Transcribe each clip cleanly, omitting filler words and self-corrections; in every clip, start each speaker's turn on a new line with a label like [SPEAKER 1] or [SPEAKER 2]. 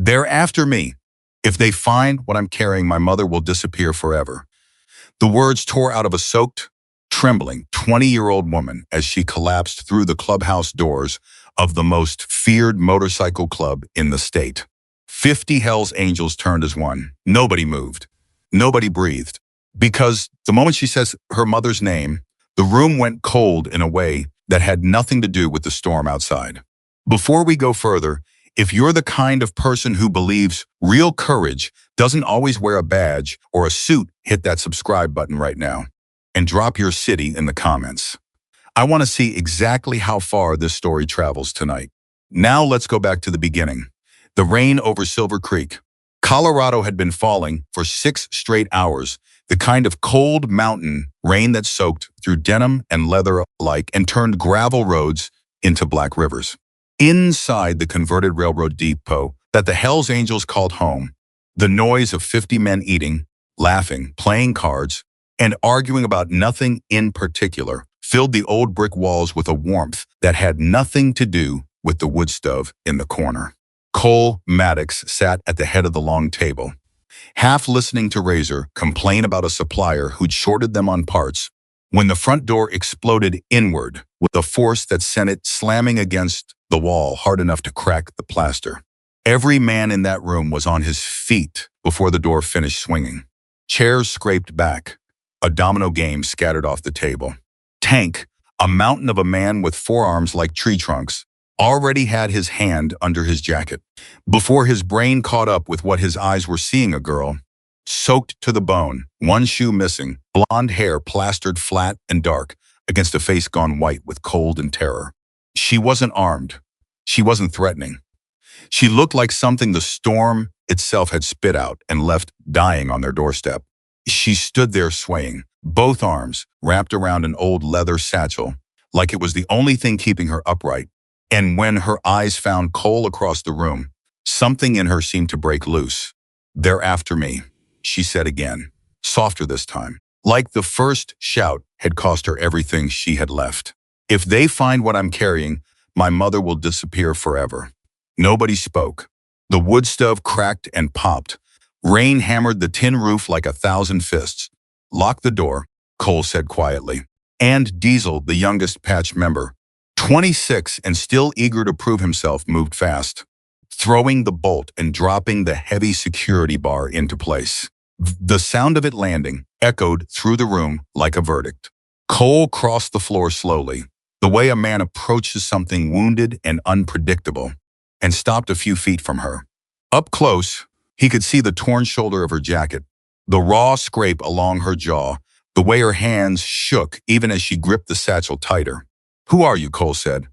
[SPEAKER 1] They're after me. If they find what I'm carrying, my mother will disappear forever. The words tore out of a soaked, trembling 20-year-old woman as she collapsed through the clubhouse doors of the most feared motorcycle club in the state. 50 Hell's Angels turned as one. Nobody moved. Nobody breathed. Because the moment she says her mother's name, the room went cold in a way that had nothing to do with the storm outside. Before we go further, if you're the kind of person who believes real courage doesn't always wear a badge or a suit, hit that subscribe button right now and drop your city in the comments. I want to see exactly how far this story travels tonight. Now let's go back to the beginning. The rain over Silver Creek. Colorado had been falling for 6 straight hours, the kind of cold mountain rain that soaked through denim and leather alike and turned gravel roads into black rivers. Inside the converted railroad depot that the Hells Angels called home, the noise of 50 men eating, laughing, playing cards, and arguing about nothing in particular filled the old brick walls with a warmth that had nothing to do with the wood stove in the corner. Cole Maddox sat at the head of the long table, half listening to Razor complain about a supplier who'd shorted them on parts, when the front door exploded inward with a force that sent it slamming against the wall hard enough to crack the plaster. Every man in that room was on his feet before the door finished swinging. Chairs scraped back, a domino game scattered off the table. Tank, a mountain of a man with forearms like tree trunks, already had his hand under his jacket. Before his brain caught up with what his eyes were seeing, a girl, soaked to the bone, one shoe missing, blonde hair plastered flat and dark against a face gone white with cold and terror. She wasn't armed. She wasn't threatening. She looked like something the storm itself had spit out and left dying on their doorstep. She stood there swaying, both arms wrapped around an old leather satchel, like it was the only thing keeping her upright. And when her eyes found Cole across the room, something in her seemed to break loose. "They're after me," she said again, softer this time, like the first shout had cost her everything she had left. "If they find what I'm carrying, my mother will disappear forever." Nobody spoke. The wood stove cracked and popped. Rain hammered the tin roof like 1,000 fists. "Lock the door," Cole said quietly. And Diesel, the youngest patch member, 26 and still eager to prove himself, moved fast, throwing the bolt and dropping the heavy security bar into place. The sound of it landing echoed through the room like a verdict. Cole crossed the floor slowly, the way a man approaches something wounded and unpredictable, and stopped a few feet from her. Up close, he could see the torn shoulder of her jacket, the raw scrape along her jaw, the way her hands shook even as she gripped the satchel tighter. "Who are you?" Cole said.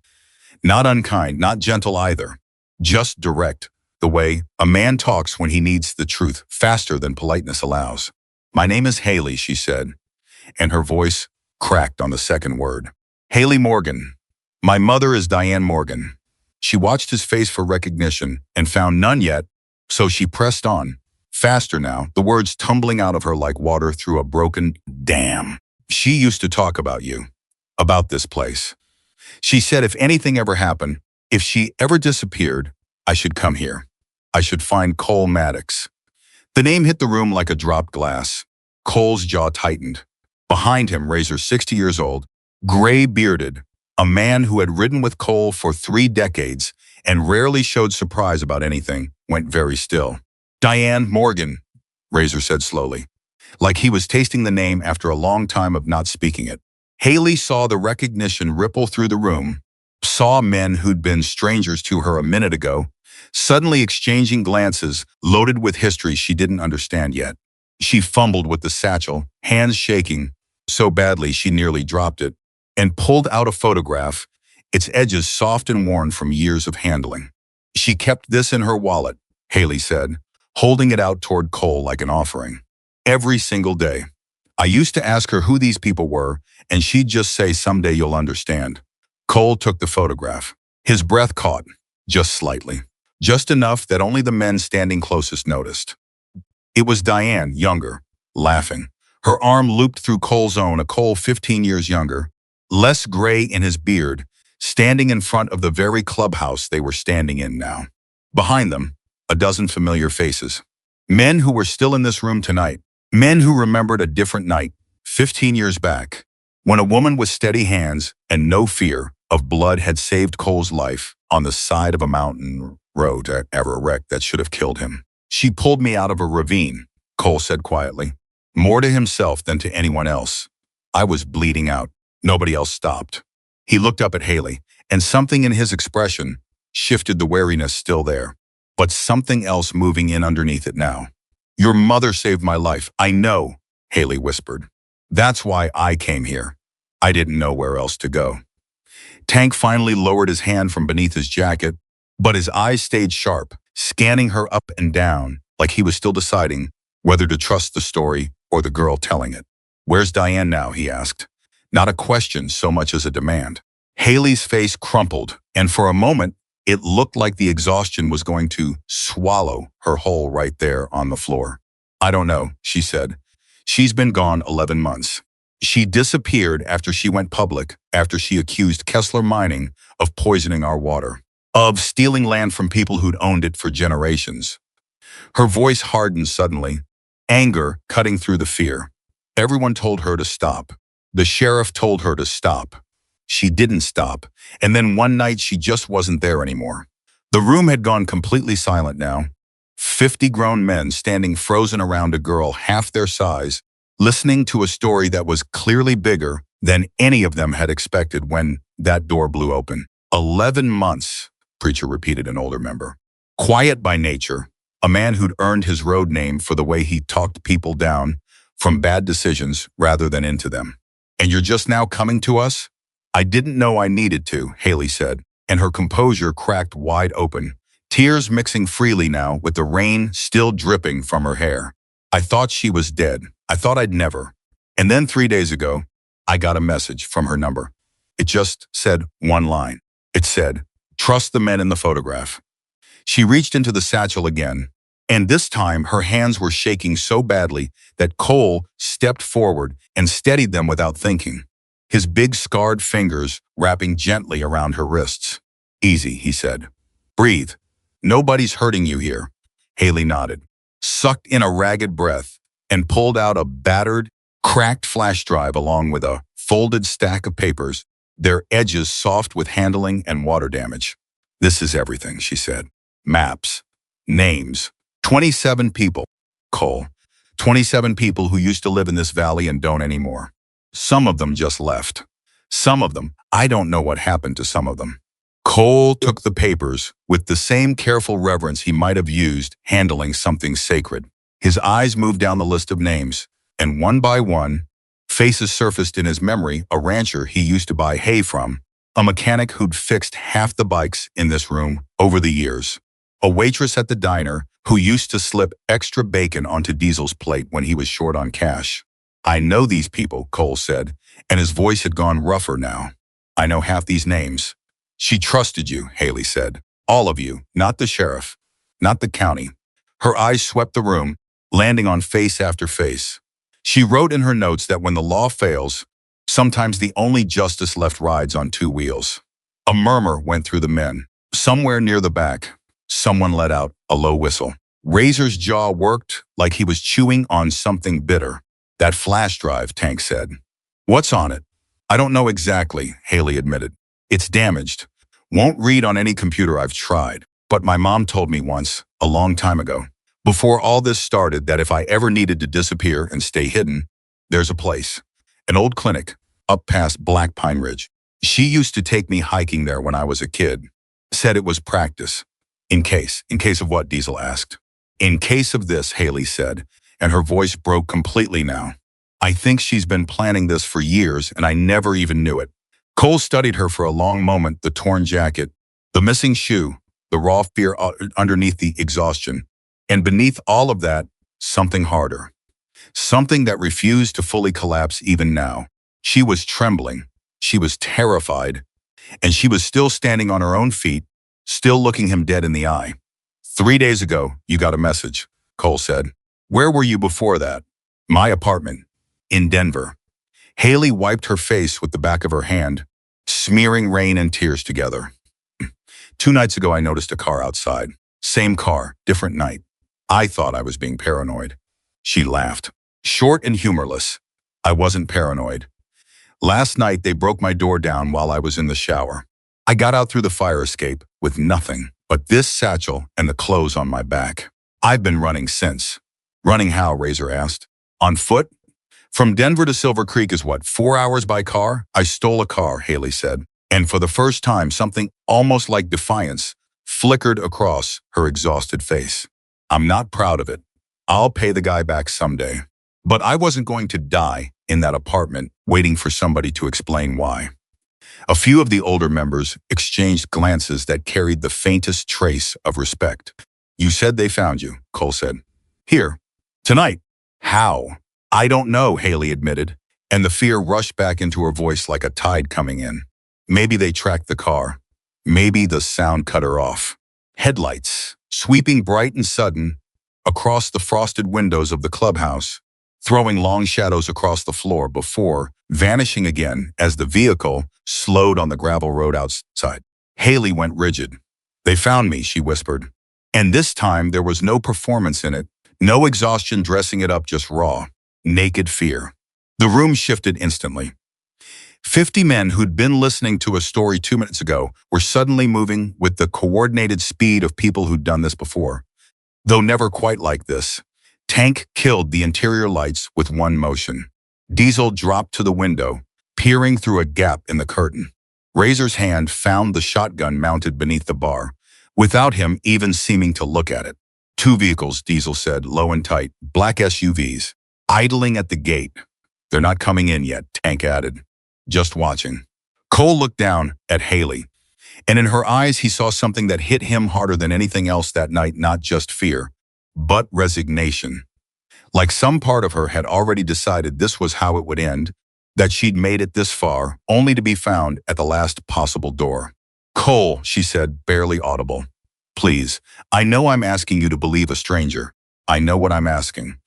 [SPEAKER 1] Not unkind, not gentle either. Just direct, the way a man talks when he needs the truth faster than politeness allows. "My name is Haley," she said, and her voice cracked on the second word. "Haley Morgan. My mother is Diane Morgan." She watched his face for recognition and found none yet, so she pressed on, faster now, the words tumbling out of her like water through a broken dam. "She used to talk about you, about this place. She said if anything ever happened, if she ever disappeared, I should come here. I should find Cole Maddox." The name hit the room like a dropped glass. Cole's jaw tightened. Behind him, Razor, 60 years old, gray-bearded, a man who had ridden with Cole for 3 decades and rarely showed surprise about anything, went very still. "Diane Morgan," Razor said slowly, like he was tasting the name after a long time of not speaking it. Haley saw the recognition ripple through the room, saw men who'd been strangers to her a minute ago, suddenly exchanging glances loaded with history she didn't understand yet. She fumbled with the satchel, hands shaking so badly she nearly dropped it, and pulled out a photograph, its edges soft and worn from years of handling. "She kept this in her wallet," Haley said, holding it out toward Cole like an offering. "Every single day. I used to ask her who these people were, and she'd just say, 'Someday you'll understand.'" Cole took the photograph. His breath caught, just slightly, just enough that only the men standing closest noticed. It was Diane, younger, laughing. Her arm looped through Cole's own, a Cole 15 years younger, less gray in his beard, standing in front of the very clubhouse they were standing in now. Behind them, A dozen familiar faces. Men who were still in this room tonight. Men who remembered a different night, 15 years back, when a woman with steady hands and no fear of blood had saved Cole's life on the side of a mountain road after a wreck that should have killed him. She pulled me out of a ravine, Cole said quietly, more to himself than to anyone else. I was bleeding out. Nobody else stopped. He looked up at Haley, and something in his expression shifted the wariness still there, but something else moving in underneath it now. Your mother saved my life. I know, Haley whispered. That's why I came here. I didn't know where else to go. Tank finally lowered his hand from beneath his jacket, but his eyes stayed sharp, scanning her up and down like he was still deciding whether to trust the story or the girl telling it. Where's Diane now, he asked. Not a question so much as a demand. Haley's face crumpled, and for a moment, it looked like the exhaustion was going to swallow her whole right there on the floor. I don't know, she said. She's been gone 11 months. She disappeared after she went public, after she accused Kessler Mining of poisoning our water, of stealing land from people who'd owned it for generations. Her voice hardened suddenly, anger cutting through the fear. Everyone told her to stop. The sheriff told her to stop. She didn't stop, and then one night she just wasn't there anymore. The room had gone completely silent now. 50 grown men standing frozen around a girl half their size, listening to a story that was clearly bigger than any of them had expected when that door blew open. 11 months, Preacher repeated, an older member. Quiet by nature, a man who'd earned his road name for the way he talked people down from bad decisions rather than into them. And you're just now coming to us? I didn't know I needed to, Haley said, and her composure cracked wide open, tears mixing freely now with the rain still dripping from her hair. I thought she was dead. I thought I'd never. And then 3 days ago, I got a message from her number. It just said one line. It said, trust the men in the photograph. She reached into the satchel again, and this time her hands were shaking so badly that Cole stepped forward and steadied them without thinking, his big scarred fingers wrapping gently around her wrists. Easy, he said. Breathe. Nobody's hurting you here. Haley nodded, sucked in a ragged breath, and pulled out a battered, cracked flash drive along with a folded stack of papers, their edges soft with handling and water damage. This is everything, she said. Maps. Names. 27 people. Cole. 27 people who used to live in this valley and don't anymore. Some of them just left. Some of them, I don't know what happened to some of them. Cole took the papers with the same careful reverence he might have used handling something sacred. His eyes moved down the list of names, and one by one, faces surfaced in his memory: a rancher he used to buy hay from, a mechanic who'd fixed half the bikes in this room over the years, a waitress at the diner who used to slip extra bacon onto Diesel's plate when he was short on cash. I know these people, Cole said, and his voice had gone rougher now. I know half these names. She trusted you, Haley said. All of you, not the sheriff, not the county. Her eyes swept the room, landing on face after face. She wrote in her notes that when the law fails, sometimes the only justice left rides on two wheels. A murmur went through the men. Somewhere near the back, someone let out a low whistle. Razor's jaw worked like he was chewing on something bitter. That flash drive, Tank said. What's on it? I don't know exactly, Haley admitted. It's damaged. Won't read on any computer I've tried. But my mom told me once, a long time ago, before all this started, that if I ever needed to disappear and stay hidden, there's a place. An old clinic, up past Black Pine Ridge. She used to take me hiking there when I was a kid. Said it was practice. In case of what, Diesel asked. In case of this, Haley said, and her voice broke completely now. I think she's been planning this for years, and I never even knew it. Cole studied her for a long moment, the torn jacket, the missing shoe, the raw fear underneath the exhaustion, and beneath all of that, something harder. Something that refused to fully collapse even now. She was trembling, she was terrified, and she was still standing on her own feet, still looking him dead in the eye. 3 days ago, you got a message, Cole said. Where were you before that? My apartment. In Denver. Haley wiped her face with the back of her hand, smearing rain and tears together. 2 nights ago, I noticed a car outside. Same car, different night. I thought I was being paranoid. She laughed. Short and humorless. I wasn't paranoid. Last night, they broke my door down while I was in the shower. I got out through the fire escape with nothing but this satchel and the clothes on my back. I've been running since. Running how, Razor asked. On foot? From Denver to Silver Creek is what, 4 hours by car? I stole a car, Haley said. And for the first time, something almost like defiance flickered across her exhausted face. I'm not proud of it. I'll pay the guy back someday. But I wasn't going to die in that apartment waiting for somebody to explain why. A few of the older members exchanged glances that carried the faintest trace of respect. You said they found you, Cole said. Here. Tonight. How? I don't know, Haley admitted, and the fear rushed back into her voice like a tide coming in. Maybe they tracked the car. Maybe the sound cut her off. Headlights, sweeping bright and sudden across the frosted windows of the clubhouse, throwing long shadows across the floor before vanishing again as the vehicle slowed on the gravel road outside. Haley went rigid. They found me, she whispered. And this time there was no performance in it, no exhaustion dressing it up, just raw, naked fear. The room shifted instantly. 50 men who'd been listening to a story 2 minutes ago were suddenly moving with the coordinated speed of people who'd done this before. Though never quite like this, Tank killed the interior lights with one motion. Diesel dropped to the window, peering through a gap in the curtain. Razor's hand found the shotgun mounted beneath the bar, without him even seeming to look at it. 2 vehicles, Diesel said, low and tight, black SUVs, idling at the gate. They're not coming in yet, Tank added. Just watching. Cole looked down at Haley, and in her eyes he saw something that hit him harder than anything else that night, not just fear, but resignation. Like some part of her had already decided this was how it would end, that she'd made it this far, only to be found at the last possible door. Cole, she said, barely audible. Please, I know I'm asking you to believe a stranger. I know what I'm asking.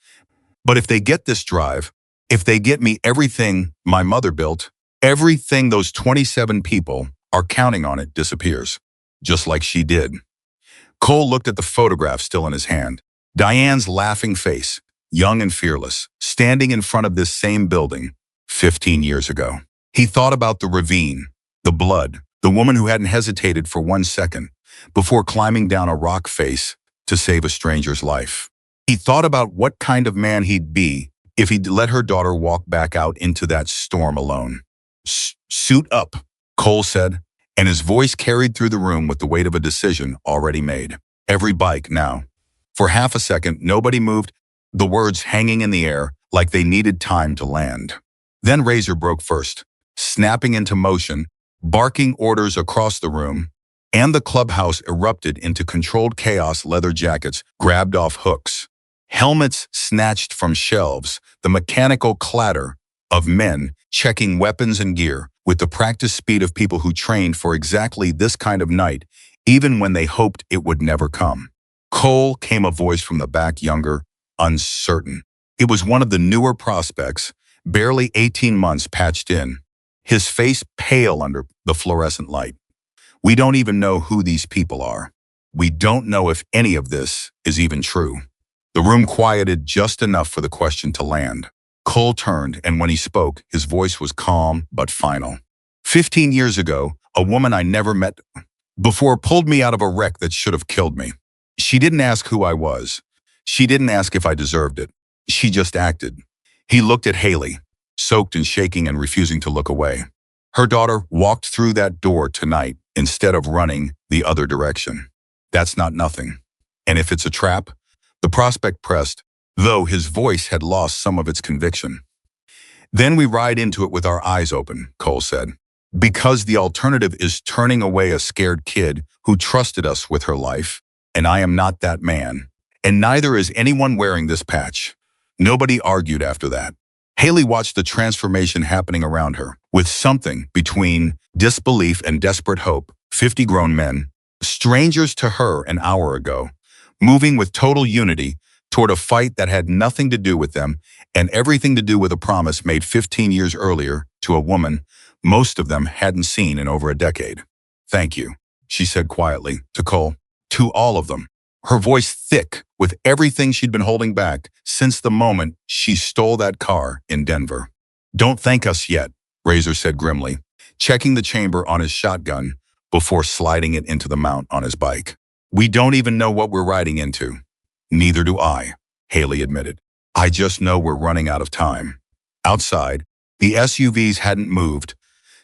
[SPEAKER 1] But if they get this drive, if they get me everything my mother built, everything those 27 people are counting on, it disappears. Just like she did. Cole looked at the photograph still in his hand. Diane's laughing face, young and fearless, standing in front of this same building 15 years ago. He thought about the ravine, the blood, the woman who hadn't hesitated for 1 second before climbing down a rock face to save a stranger's life. He thought about what kind of man he'd be if he'd let her daughter walk back out into that storm alone. Suit up, Cole said, and his voice carried through the room with the weight of a decision already made. Every bike now. For half a second, nobody moved, the words hanging in the air like they needed time to land. Then Razor broke first, snapping into motion, barking orders across the room, and the clubhouse erupted into controlled chaos. Leather jackets grabbed off hooks, helmets snatched from shelves, the mechanical clatter of men checking weapons and gear with the practiced speed of people who trained for exactly this kind of night, even when they hoped it would never come. Cole, came a voice from the back, younger, uncertain. It was one of the newer prospects, barely 18 months patched in, his face pale under the fluorescent light. We don't even know who these people are. We don't know if any of this is even true. The room quieted just enough for the question to land. Cole turned, and when he spoke, his voice was calm but final. 15 years ago, a woman I never met before pulled me out of a wreck that should have killed me. She didn't ask who I was. She didn't ask if I deserved it. She just acted. He looked at Haley, soaked and shaking and refusing to look away. Her daughter walked through that door tonight instead of running the other direction. That's not nothing. And if it's a trap, the prospect pressed, though his voice had lost some of its conviction. Then we ride into it with our eyes open, Cole said. Because the alternative is turning away a scared kid who trusted us with her life, and I am not that man. And neither is anyone wearing this patch. Nobody argued after that. Haley watched the transformation happening around her, with something between disbelief and desperate hope. 50 grown men, strangers to her an hour ago, moving with total unity toward a fight that had nothing to do with them and everything to do with a promise made 15 years earlier to a woman most of them hadn't seen in over a decade. Thank you, she said quietly to Cole. To all of them. her voice thick with everything she'd been holding back since the moment she stole that car in Denver. "Don't thank us yet," Razor said grimly, checking the chamber on his shotgun before sliding it into the mount on his bike. "We don't even know what we're riding into." "Neither do I," Haley admitted. "I just know we're running out of time." Outside, the SUVs hadn't moved,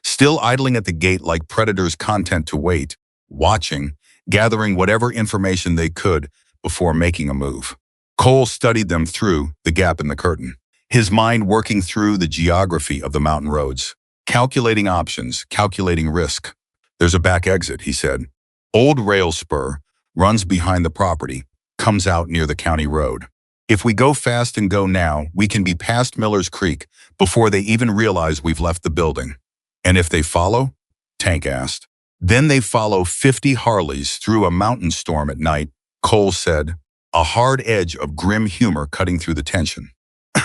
[SPEAKER 1] still idling at the gate like predators content to wait, watching, gathering whatever information they could before making a move. Cole studied them through the gap in the curtain, his mind working through the geography of the mountain roads, calculating options, calculating risk. "There's a back exit," he said. "Old rail spur, runs behind the property, comes out near the county road. If we go fast and go now, we can be past Miller's Creek before they even realize we've left the building." "And if they follow?" Tank asked. "Then they follow 50 Harleys through a mountain storm at night," Cole said, a hard edge of grim humor cutting through the tension.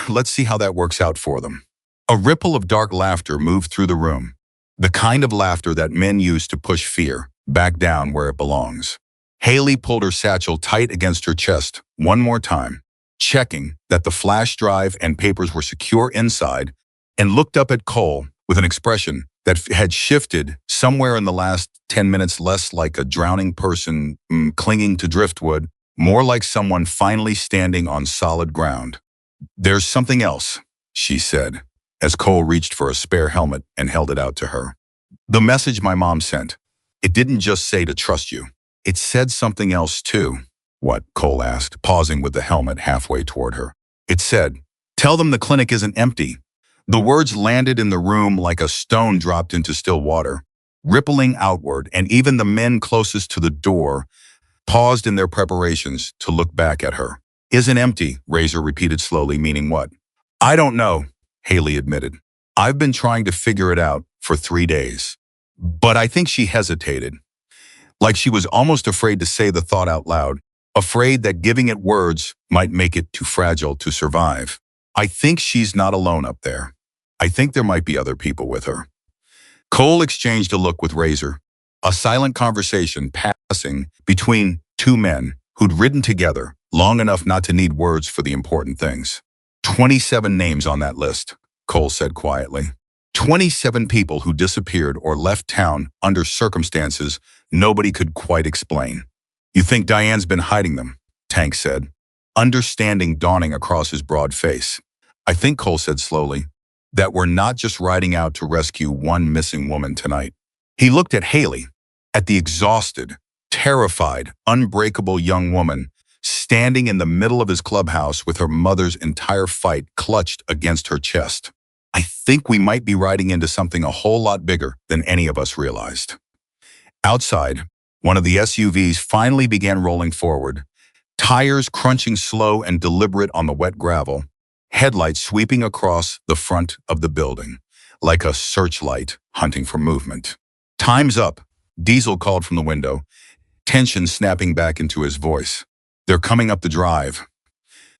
[SPEAKER 1] "Let's see how that works out for them." A ripple of dark laughter moved through the room, the kind of laughter that men use to push fear back down where it belongs. Haley pulled her satchel tight against her chest one more time, checking that the flash drive and papers were secure inside, and looked up at Cole with an expression that had shifted somewhere in the last 10 minutes, less like a drowning person clinging to driftwood, more like someone finally standing on solid ground. "There's something else," she said, as Cole reached for a spare helmet and held it out to her. "The message my mom sent. It didn't just say to trust you. It said something else too." "What?" Cole asked, pausing with the helmet halfway toward her. "It said, 'Tell them the clinic isn't empty.'" The words landed in the room like a stone dropped into still water, rippling outward, and even the men closest to the door paused in their preparations to look back at her. "Isn't empty," Razor repeated slowly, meaning what? "I don't know," Haley admitted. "I've been trying to figure it out for 3 days." But I think she hesitated, like she was almost afraid to say the thought out loud, afraid that giving it words might make it too fragile to survive. "I think she's not alone up there. I think there might be other people with her." Cole exchanged a look with Razor, a silent conversation passing between two men who'd ridden together long enough not to need words for the important things. 27 names on that list, Cole said quietly. 27 people who disappeared or left town under circumstances nobody could quite explain. "You think Diane's been hiding them?" Tank said, understanding dawning across his broad face. "I think," Cole said slowly, "that we're not just riding out to rescue one missing woman tonight." He looked at Haley, at the exhausted, terrified, unbreakable young woman standing in the middle of his clubhouse with her mother's entire fight clutched against her chest. "I think we might be riding into something a whole lot bigger than any of us realized." Outside, one of the SUVs finally began rolling forward, tires crunching slow and deliberate on the wet gravel, headlights sweeping across the front of the building, like a searchlight hunting for movement. "Time's up," Diesel called from the window, tension snapping back into his voice. "They're coming up the drive."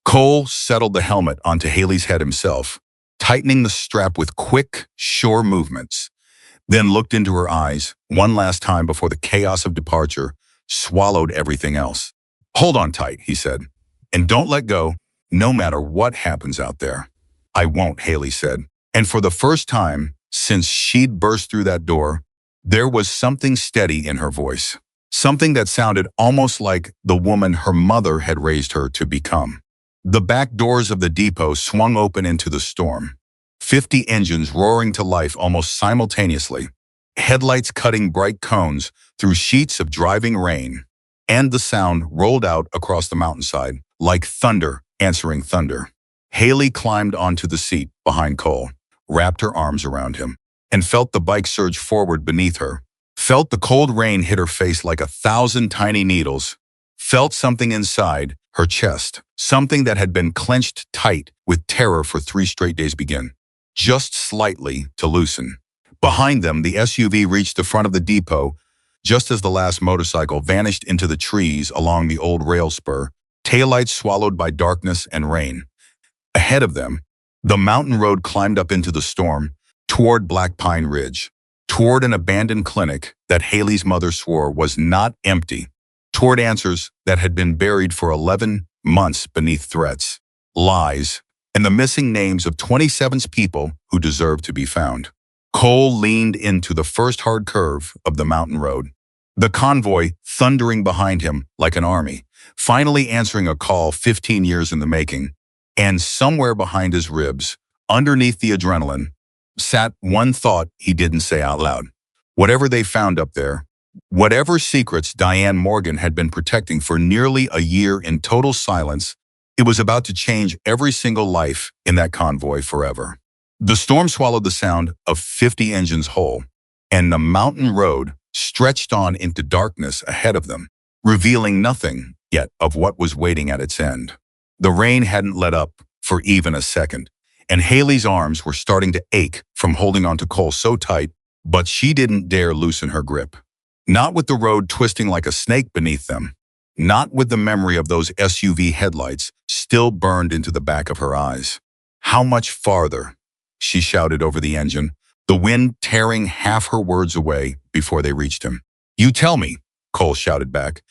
[SPEAKER 1] Cole settled the helmet onto Haley's head himself, tightening the strap with quick, sure movements, then looked into her eyes one last time before the chaos of departure swallowed everything else. "Hold on tight," he said, "and don't let go, no matter what happens out there." "I won't," Haley said, and for the first time since she'd burst through that door, there was something steady in her voice, something that sounded almost like the woman her mother had raised her to become. The back doors of the depot swung open into the storm, 50 engines roaring to life almost simultaneously, headlights cutting bright cones through sheets of driving rain, and the sound rolled out across the mountainside like thunder answering thunder. Haley climbed onto the seat behind Cole, wrapped her arms around him, and felt the bike surge forward beneath her, felt the cold rain hit her face like 1,000 tiny needles, felt something inside her chest, something that had been clenched tight with terror for 3 straight days begin, just slightly to loosen. Behind them, the SUV reached the front of the depot just as the last motorcycle vanished into the trees along the old rail spur, taillights swallowed by darkness and rain. Ahead of them, the mountain road climbed up into the storm, toward Black Pine Ridge, toward an abandoned clinic that Haley's mother swore was not empty, toward answers that had been buried for 11 months beneath threats, lies, and the missing names of 27 people who deserved to be found. Cole leaned into the first hard curve of the mountain road, the convoy thundering behind him like an army, finally answering a call 15 years in the making. And somewhere behind his ribs, underneath the adrenaline, sat one thought he didn't say out loud. Whatever they found up there, whatever secrets Diane Morgan had been protecting for nearly a year in total silence, it was about to change every single life in that convoy forever. The storm swallowed the sound of 50 engines whole, and the mountain road stretched on into darkness ahead of them, revealing nothing yet of what was waiting at its end. The rain hadn't let up for even a second, and Haley's arms were starting to ache from holding onto Cole so tight, but she didn't dare loosen her grip. Not with the road twisting like a snake beneath them. Not with the memory of those SUV headlights still burned into the back of her eyes. "How much farther?" she shouted over the engine, the wind tearing half her words away before they reached him. "You tell me," Cole shouted back.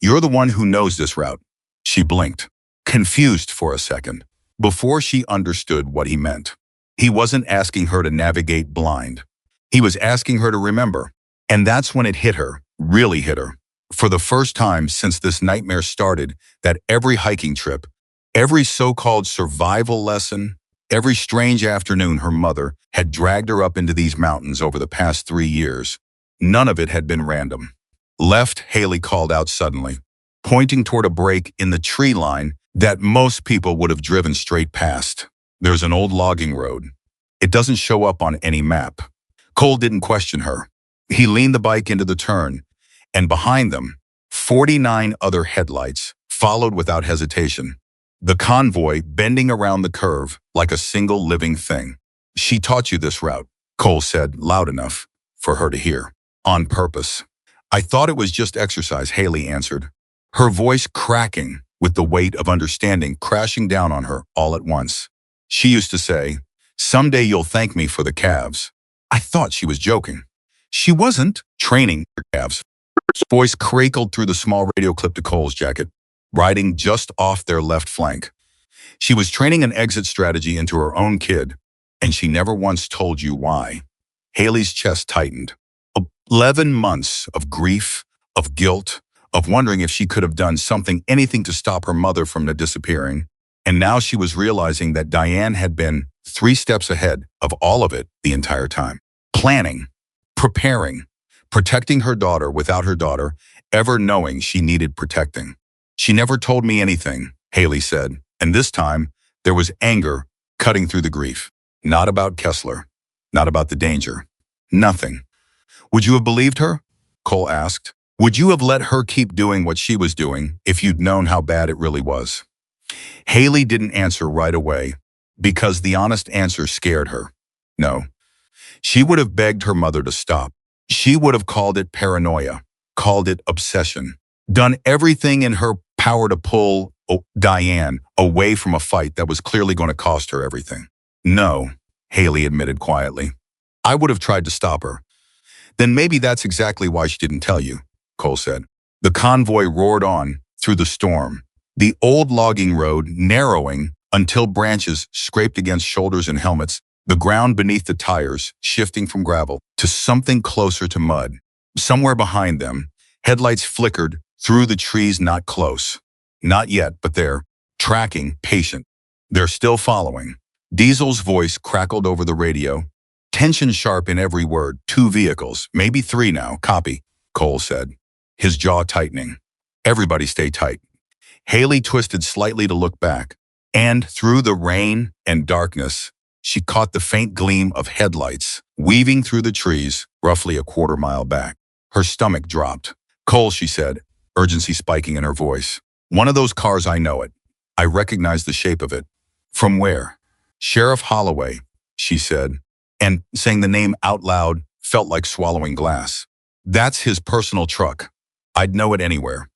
[SPEAKER 1] "You're the one who knows this route." She blinked, confused for a second, before she understood what he meant. He wasn't asking her to navigate blind. He was asking her to remember. And that's when it hit her, really hit her. For the first time since this nightmare started, that every hiking trip, every so-called survival lesson, every strange afternoon her mother had dragged her up into these mountains over the past 3 years, none of it had been random. "Left," Haley called out suddenly, pointing toward a break in the tree line that most people would have driven straight past. "There's an old logging road. It doesn't show up on any map." Cole didn't question her. He leaned the bike into the turn, and behind them, 49 other headlights followed without hesitation. The convoy bending around the curve like a single living thing. "She taught you this route," Cole said loud enough for her to hear. "On purpose." "I thought it was just exercise," Haley answered, her voice cracking with the weight of understanding crashing down on her all at once. She used to say, "Someday you'll thank me for the calves." I thought she was joking. She wasn't training her calves. Her voice crackled through the small radio clip to Cole's jacket, riding just off their left flank. She was training an exit strategy into her own kid, and she never once told you why. Haley's chest tightened. 11 months of grief, of guilt, of wondering if she could have done something, anything to stop her mother from disappearing. And now she was realizing that Diane had been 3 steps ahead of all of it the entire time. Planning, preparing, protecting her daughter without her daughter ever knowing she needed protecting. "She never told me anything," Haley said, and this time there was anger cutting through the grief. "Not about Kessler, not about the danger, nothing." "Would you have believed her?" Cole asked. "Would you have let her keep doing what she was doing if you'd known how bad it really was?" Haley didn't answer right away because the honest answer scared her. No. She would have begged her mother to stop. She would have called it paranoia, called it obsession, done everything in her power to pull Diane away from a fight that was clearly going to cost her everything. "No," Haley admitted quietly. "I would have tried to stop her." "Then maybe that's exactly why she didn't tell you," Cole said. The convoy roared on through the storm, the old logging road narrowing until branches scraped against shoulders and helmets, the ground beneath the tires shifting from gravel to something closer to mud. Somewhere behind them, headlights flickered through the trees, not close. Not yet, but they're tracking, patient. They're still following. Diesel's voice crackled over the radio, tension sharp in every word. "2 vehicles, maybe 3 now, copy," Cole said, his jaw tightening. "Everybody stay tight." Haley twisted slightly to look back, and through the rain and darkness, she caught the faint gleam of headlights weaving through the trees roughly a quarter mile back. Her stomach dropped. "Cole," she said, urgency spiking in her voice. "One of those cars, I know it. I recognize the shape of it." "From where?" "Sheriff Holloway," she said, and saying the name out loud felt like swallowing glass. "That's his personal truck. I'd know it anywhere.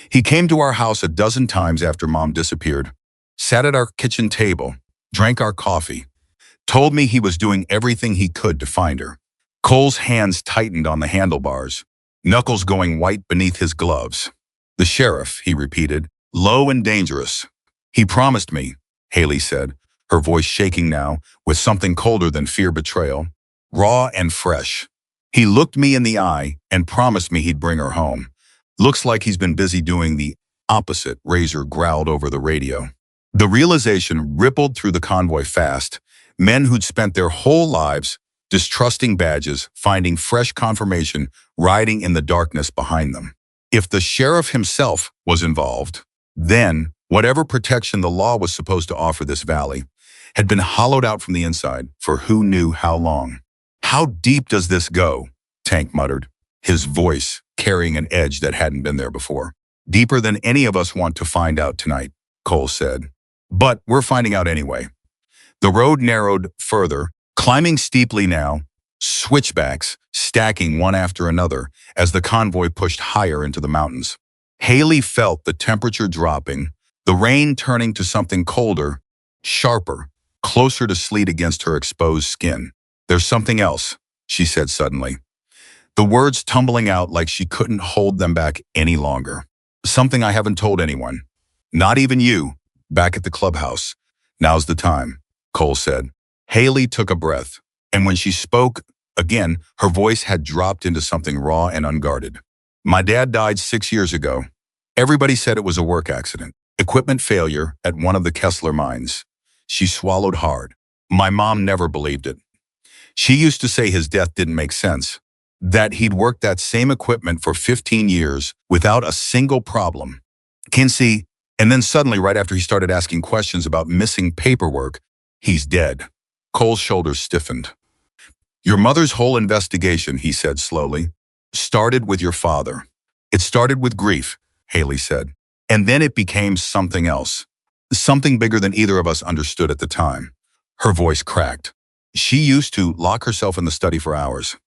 [SPEAKER 1] He came to our house a dozen times after Mom disappeared, sat at our kitchen table, drank our coffee, told me he was doing everything he could to find her." Cole's hands tightened on the handlebars, knuckles going white beneath his gloves. The sheriff, he repeated, low and dangerous. He promised me, Haley said, her voice shaking now with something colder than fear betrayal, raw and fresh. He looked me in the eye and promised me he'd bring her home. Looks like he's been busy doing the opposite, Razor growled over the radio. The realization rippled through the convoy fast. Men who'd spent their whole lives distrusting badges, finding fresh confirmation, riding in the darkness behind them. If the sheriff himself was involved, then whatever protection the law was supposed to offer this valley had been hollowed out from the inside for who knew how long. How deep does this go? Tank muttered, his voice carrying an edge that hadn't been there before. Deeper than any of us want to find out tonight, Cole said. But we're finding out anyway. The road narrowed further, climbing steeply now, switchbacks stacking one after another as the convoy pushed higher into the mountains. Haley felt the temperature dropping, the rain turning to something colder, sharper, closer to sleet against her exposed skin. There's something else, she said suddenly, the words tumbling out like she couldn't hold them back any longer. Something I haven't told anyone. Not even you, back at the clubhouse. Now's the time, Cole said. Haley took a breath, and when she spoke again, her voice had dropped into something raw and unguarded. My dad died 6 years ago. Everybody said it was a work accident, equipment failure at one of the Kessler mines. She swallowed hard. My mom never believed it. She used to say his death didn't make sense, that he'd worked that same equipment for 15 years without a single problem. Kinsey, and then suddenly, right after he started asking questions about missing paperwork, he's dead. Cole's shoulders stiffened. Your mother's whole investigation, he said slowly, started with your father. It started with grief, Haley said. And then it became something else. Something bigger than either of us understood at the time. Her voice cracked. She used to lock herself in the study for hours.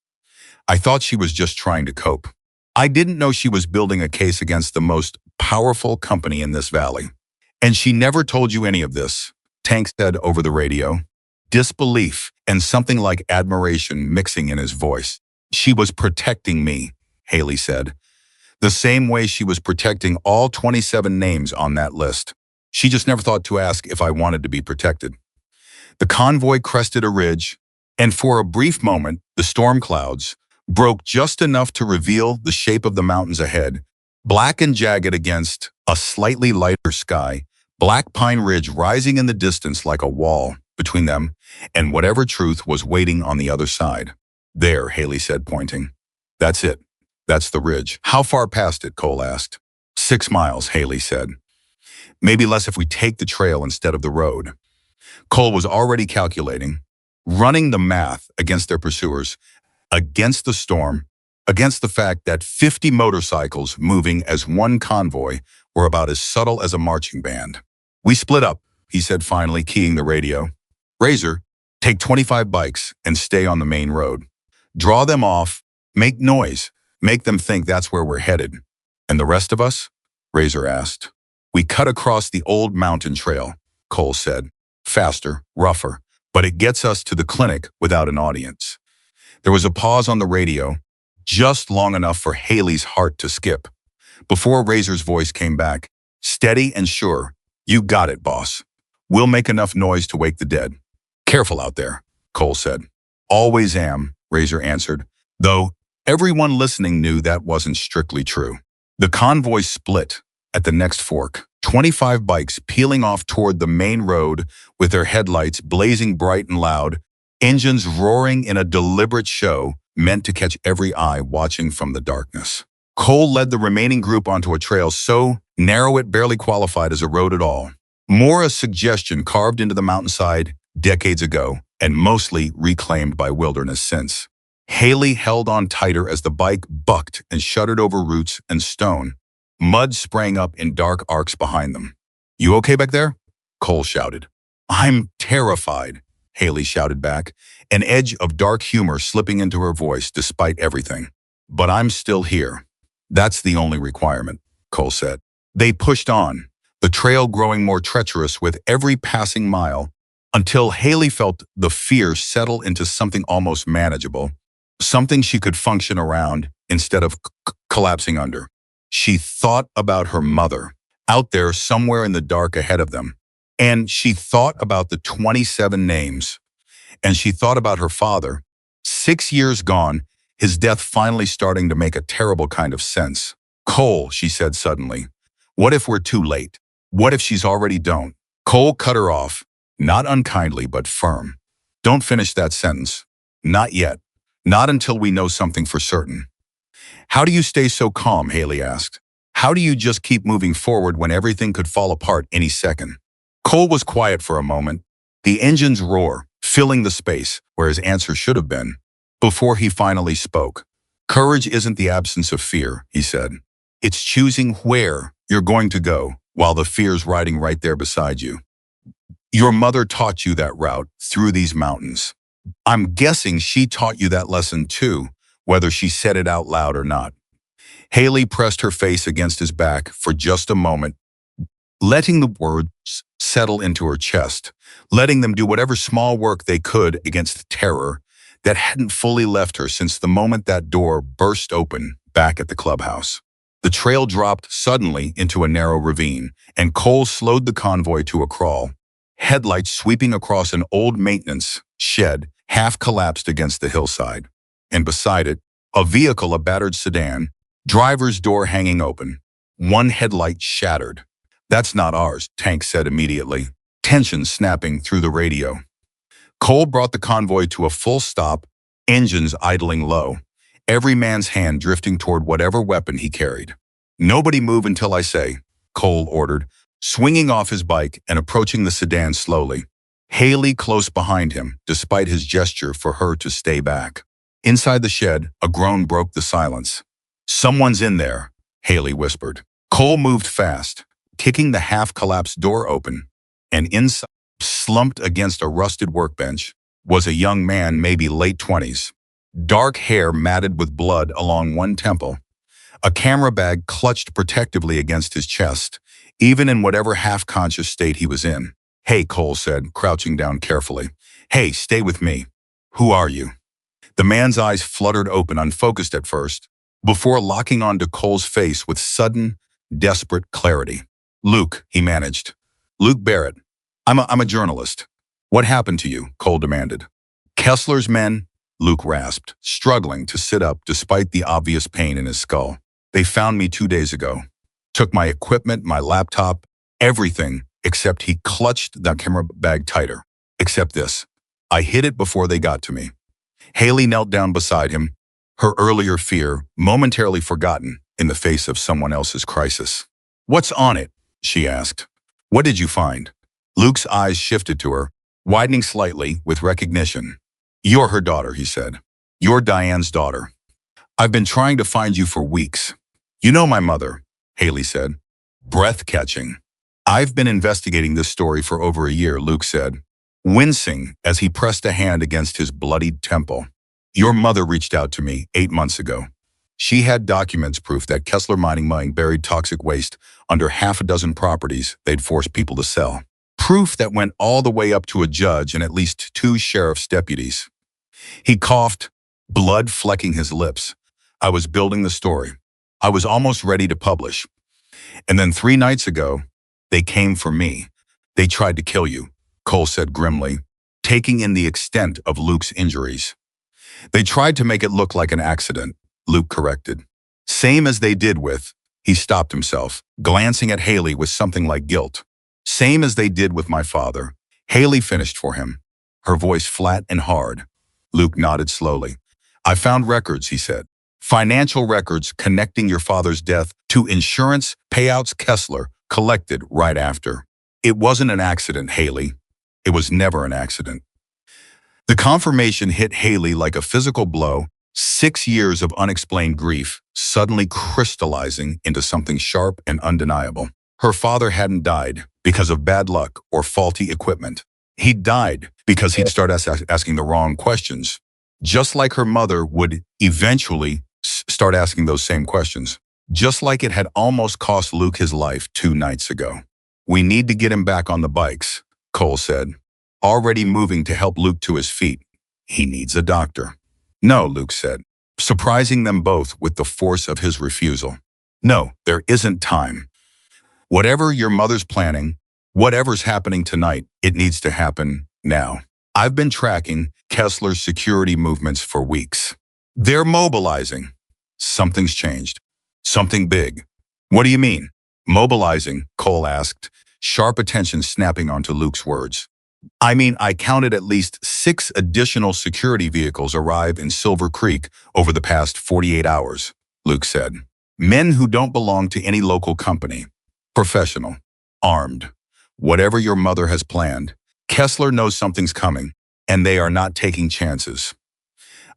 [SPEAKER 1] I thought she was just trying to cope. I didn't know she was building a case against the most powerful company in this valley. And she never told you any of this, Tank said over the radio. Disbelief and something like admiration mixing in his voice. She was protecting me, Haley said. The same way she was protecting all 27 names on that list. She just never thought to ask if I wanted to be protected. The convoy crested a ridge, and for a brief moment, the storm clouds broke just enough to reveal the shape of the mountains ahead, black and jagged against a slightly lighter sky, Black Pine Ridge rising in the distance like a wall between them and whatever truth was waiting on the other side. There, Haley said, pointing. That's it. That's the ridge. How far past it? Cole asked. 6 miles, Haley said. Maybe less if we take the trail instead of the road. Cole was already calculating, running the math against their pursuers, against the storm, against the fact that 50 motorcycles moving as one convoy were about as subtle as a marching band. We split up, he said finally, keying the radio. Razor, take 25 bikes and stay on the main road. Draw them off, make noise, make them think that's where we're headed. And the rest of us? Razor asked. We cut across the old mountain trail, Cole said. Faster, rougher, but it gets us to the clinic without an audience. There was a pause on the radio, just long enough for Haley's heart to skip, before Razor's voice came back, steady and sure. You got it, boss. We'll make enough noise to wake the dead. Careful out there, Cole said. Always am, Razor answered, though everyone listening knew that wasn't strictly true. The convoy split at the next fork, 25 bikes peeling off toward the main road with their headlights blazing bright and loud, engines roaring in a deliberate show meant to catch every eye watching from the darkness. Cole led the remaining group onto a trail so narrow it barely qualified as a road at all. More a suggestion carved into the mountainside decades ago and mostly reclaimed by wilderness since. Haley held on tighter as the bike bucked and shuddered over roots and stone. Mud sprang up in dark arcs behind them. You okay back there? Cole shouted. I'm terrified, Haley shouted back, an edge of dark humor slipping into her voice despite everything. But I'm still here. That's the only requirement, Cole said. They pushed on, the trail growing more treacherous with every passing mile, until Haley felt the fear settle into something almost manageable, something she could function around instead of collapsing under. She thought about her mother, out there somewhere in the dark ahead of them. And she thought about the 27 names. And she thought about her father. 6 years gone, his death finally starting to make a terrible kind of sense. Cole, she said suddenly, what if we're too late? What if she's already done? Cole cut her off, not unkindly but firm. Don't finish that sentence. Not yet. Not until we know something for certain. How do you stay so calm, Haley asked. How do you just keep moving forward when everything could fall apart any second? Cole was quiet for a moment, the engine's roar filling the space where his answer should have been, before he finally spoke. Courage isn't the absence of fear, he said. It's choosing where you're going to go while the fear's riding right there beside you. Your mother taught you that route through these mountains. I'm guessing she taught you that lesson too, whether she said it out loud or not. Haley pressed her face against his back for just a moment, letting the words settle into her chest, letting them do whatever small work they could against the terror that hadn't fully left her since the moment that door burst open back at the clubhouse. The trail dropped suddenly into a narrow ravine, and Cole slowed the convoy to a crawl. Headlights sweeping across an old maintenance shed half collapsed against the hillside. And beside it, a vehicle, a battered sedan, driver's door hanging open. One headlight shattered. That's not ours, Tank said immediately, tension snapping through the radio. Cole brought the convoy to a full stop, engines idling low, every man's hand drifting toward whatever weapon he carried. Nobody move until I say, Cole ordered, swinging off his bike and approaching the sedan slowly. Haley close behind him, despite his gesture for her to stay back. Inside the shed, a groan broke the silence. Someone's in there, Haley whispered. Cole moved fast, kicking the half-collapsed door open, and inside, slumped against a rusted workbench, was a young man, maybe late 20s. Dark hair matted with blood along one temple. A camera bag clutched protectively against his chest, even in whatever half-conscious state he was in. Hey, Cole said, crouching down carefully. Hey, stay with me. Who are you? The man's eyes fluttered open, unfocused at first, before locking onto Cole's face with sudden, desperate clarity. Luke, he managed. Luke Barrett. I'm a journalist. What happened to you? Cole demanded. Kessler's men, Luke rasped, struggling to sit up despite the obvious pain in his skull. They found me 2 days ago. Took my equipment, my laptop, everything, except he clutched the camera bag tighter. Except this. I hid it before they got to me. Haley knelt down beside him, her earlier fear momentarily forgotten in the face of someone else's crisis. What's on it? She asked. What did you find? Luke's eyes shifted to her, widening slightly with recognition. You're her daughter, he said. You're Diane's daughter. I've been trying to find you for weeks. You know my mother, Haley said. Breath-catching. I've been investigating this story for over a year, Luke said, wincing as he pressed a hand against his bloodied temple. Your mother reached out to me 8 months ago. She had documents proof that Kessler Mining buried toxic waste under half a dozen properties they'd forced people to sell. Proof that went all the way up to a judge and at least 2 sheriff's deputies. He coughed, blood flecking his lips. I was building the story. I was almost ready to publish. And then 3 nights ago, they came for me. They tried to kill you, Cole said grimly, taking in the extent of Luke's injuries. They tried to make it look like an accident, Luke corrected. Same as they did with, he stopped himself, glancing at Haley with something like guilt. Same as they did with my father. Haley finished for him, her voice flat and hard. Luke nodded slowly. I found records, he said. Financial records connecting your father's death to insurance payouts Kessler collected right after. It wasn't an accident, Haley. It was never an accident. The confirmation hit Haley like a physical blow, 6 years of unexplained grief suddenly crystallizing into something sharp and undeniable. Her father hadn't died because of bad luck or faulty equipment. He died because he'd start asking the wrong questions, just like her mother would eventually start asking those same questions, just like it had almost cost Luke his life 2 nights ago. We need to get him back on the bikes, Cole said, already moving to help Luke to his feet. He needs a doctor. No, Luke said, surprising them both with the force of his refusal. No, there isn't time. Whatever your mother's planning, whatever's happening tonight, it needs to happen now. I've been tracking Kessler's security movements for weeks. They're mobilizing. Something's changed. Something big. What do you mean? Mobilizing, Cole asked, sharp attention snapping onto Luke's words. I mean, I counted at least 6 additional security vehicles arrive in Silver Creek over the past 48 hours, Luke said. Men who don't belong to any local company. Professional. Armed. Whatever your mother has planned, Kessler knows something's coming, and they are not taking chances.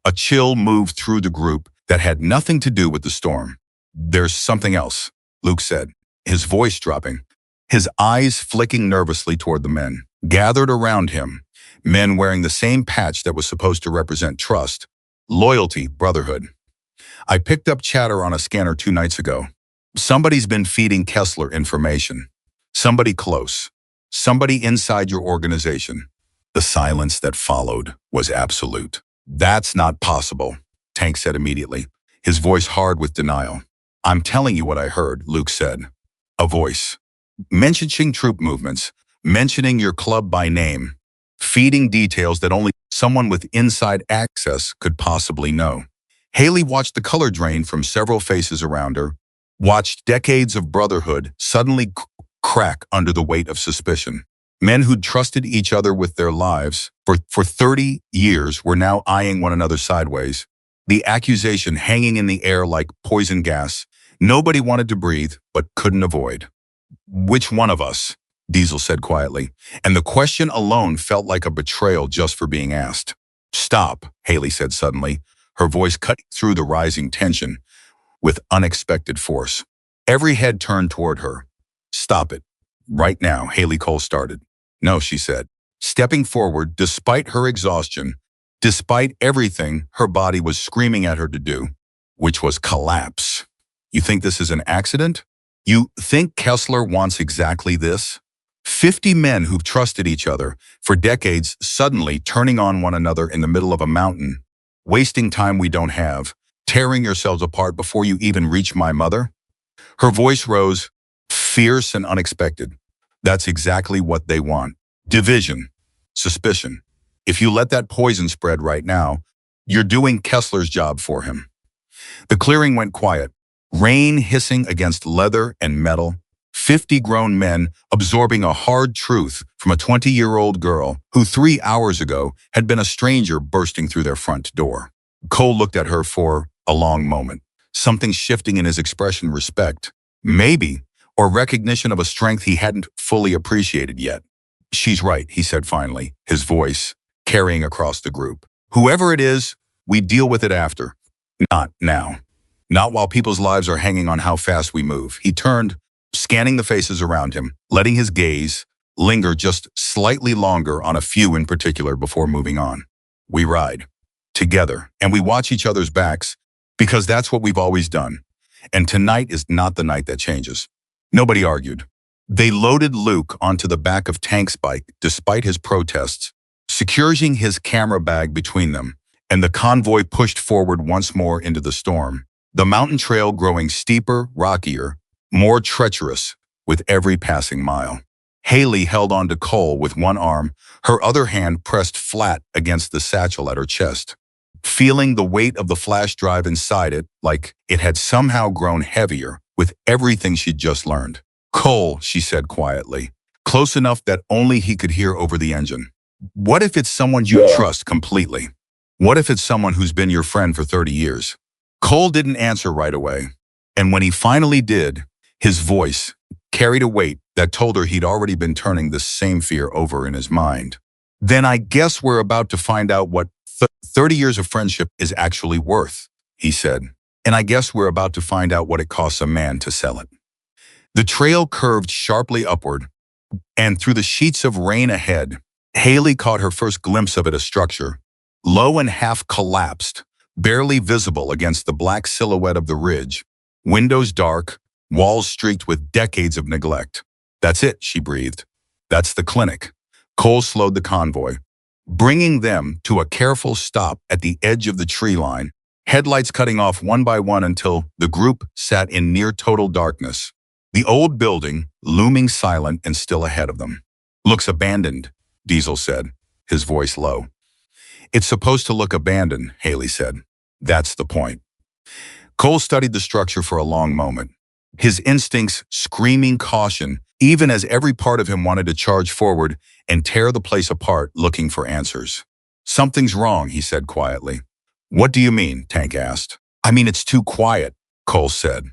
[SPEAKER 1] A chill moved through the group that had nothing to do with the storm. There's something else, Luke said, his voice dropping, his eyes flicking nervously toward the men gathered around him, men wearing the same patch that was supposed to represent trust, loyalty, brotherhood. I picked up chatter on a scanner 2 nights ago. Somebody's been feeding Kessler information. Somebody close. Somebody inside your organization. The silence that followed was absolute. That's not possible, Tank said immediately, his voice hard with denial. I'm telling you what I heard, Luke said. A voice. Mentioning troop movements, mentioning your club by name, feeding details that only someone with inside access could possibly know. Haley watched the color drain from several faces around her, watched decades of brotherhood suddenly crack under the weight of suspicion. Men who'd trusted each other with their lives for 30 years were now eyeing one another sideways, the accusation hanging in the air like poison gas. Nobody wanted to breathe, but couldn't avoid. Which one of us? Diesel said quietly, and the question alone felt like a betrayal just for being asked. Stop, Haley said suddenly, her voice cutting through the rising tension with unexpected force. Every head turned toward her. Stop it. Right now, Haley Cole started. No, she said, stepping forward despite her exhaustion, despite everything her body was screaming at her to do, which was collapse. You think this is an accident? You think Kessler wants exactly this? 50 men who've trusted each other for decades suddenly turning on one another in the middle of a mountain, wasting time we don't have, tearing yourselves apart before you even reach my mother? Her voice rose, fierce and unexpected. That's exactly what they want. Division. Suspicion. If you let that poison spread right now, you're doing Kessler's job for him. The clearing went quiet. Rain hissing against leather and metal. 50 grown men absorbing a hard truth from a 20-year-old girl who 3 hours ago had been a stranger bursting through their front door. Cole looked at her for a long moment, something shifting in his expression, respect, maybe, or recognition of a strength he hadn't fully appreciated yet. She's right, he said finally, his voice carrying across the group. Whoever it is, we deal with it after. Not now. Not while people's lives are hanging on how fast we move. He turned, scanning the faces around him, letting his gaze linger just slightly longer on a few in particular before moving on. We ride together, and we watch each other's backs because that's what we've always done. And tonight is not the night that changes. Nobody argued. They loaded Luke onto the back of Tank's bike despite his protests, securing his camera bag between them, and the convoy pushed forward once more into the storm, the mountain trail growing steeper, rockier, more treacherous with every passing mile. Haley held on to Cole with one arm, her other hand pressed flat against the satchel at her chest, feeling the weight of the flash drive inside it like it had somehow grown heavier with everything she'd just learned. Cole, she said quietly, close enough that only he could hear over the engine. What if it's someone you trust completely? What if it's someone who's been your friend for 30 years? Cole didn't answer right away, and when he finally did, his voice carried a weight that told her he'd already been turning the same fear over in his mind. Then I guess we're about to find out what 30 years of friendship is actually worth, he said. And I guess we're about to find out what it costs a man to sell it. The trail curved sharply upward, and through the sheets of rain ahead, Haley caught her first glimpse of it, a structure, low and half collapsed, barely visible against the black silhouette of the ridge, windows dark, walls streaked with decades of neglect. That's it, she breathed. That's the clinic. Cole slowed the convoy, bringing them to a careful stop at the edge of the tree line, headlights cutting off one by one until the group sat in near total darkness. The old building, looming silent and still ahead of them. "Looks abandoned," Diesel said, his voice low. "It's supposed to look abandoned," Haley said. "That's the point." Cole studied the structure for a long moment, his instincts screaming caution, even as every part of him wanted to charge forward and tear the place apart looking for answers. "Something's wrong," he said quietly. "What do you mean?" Tank asked. "I mean, it's too quiet," Cole said.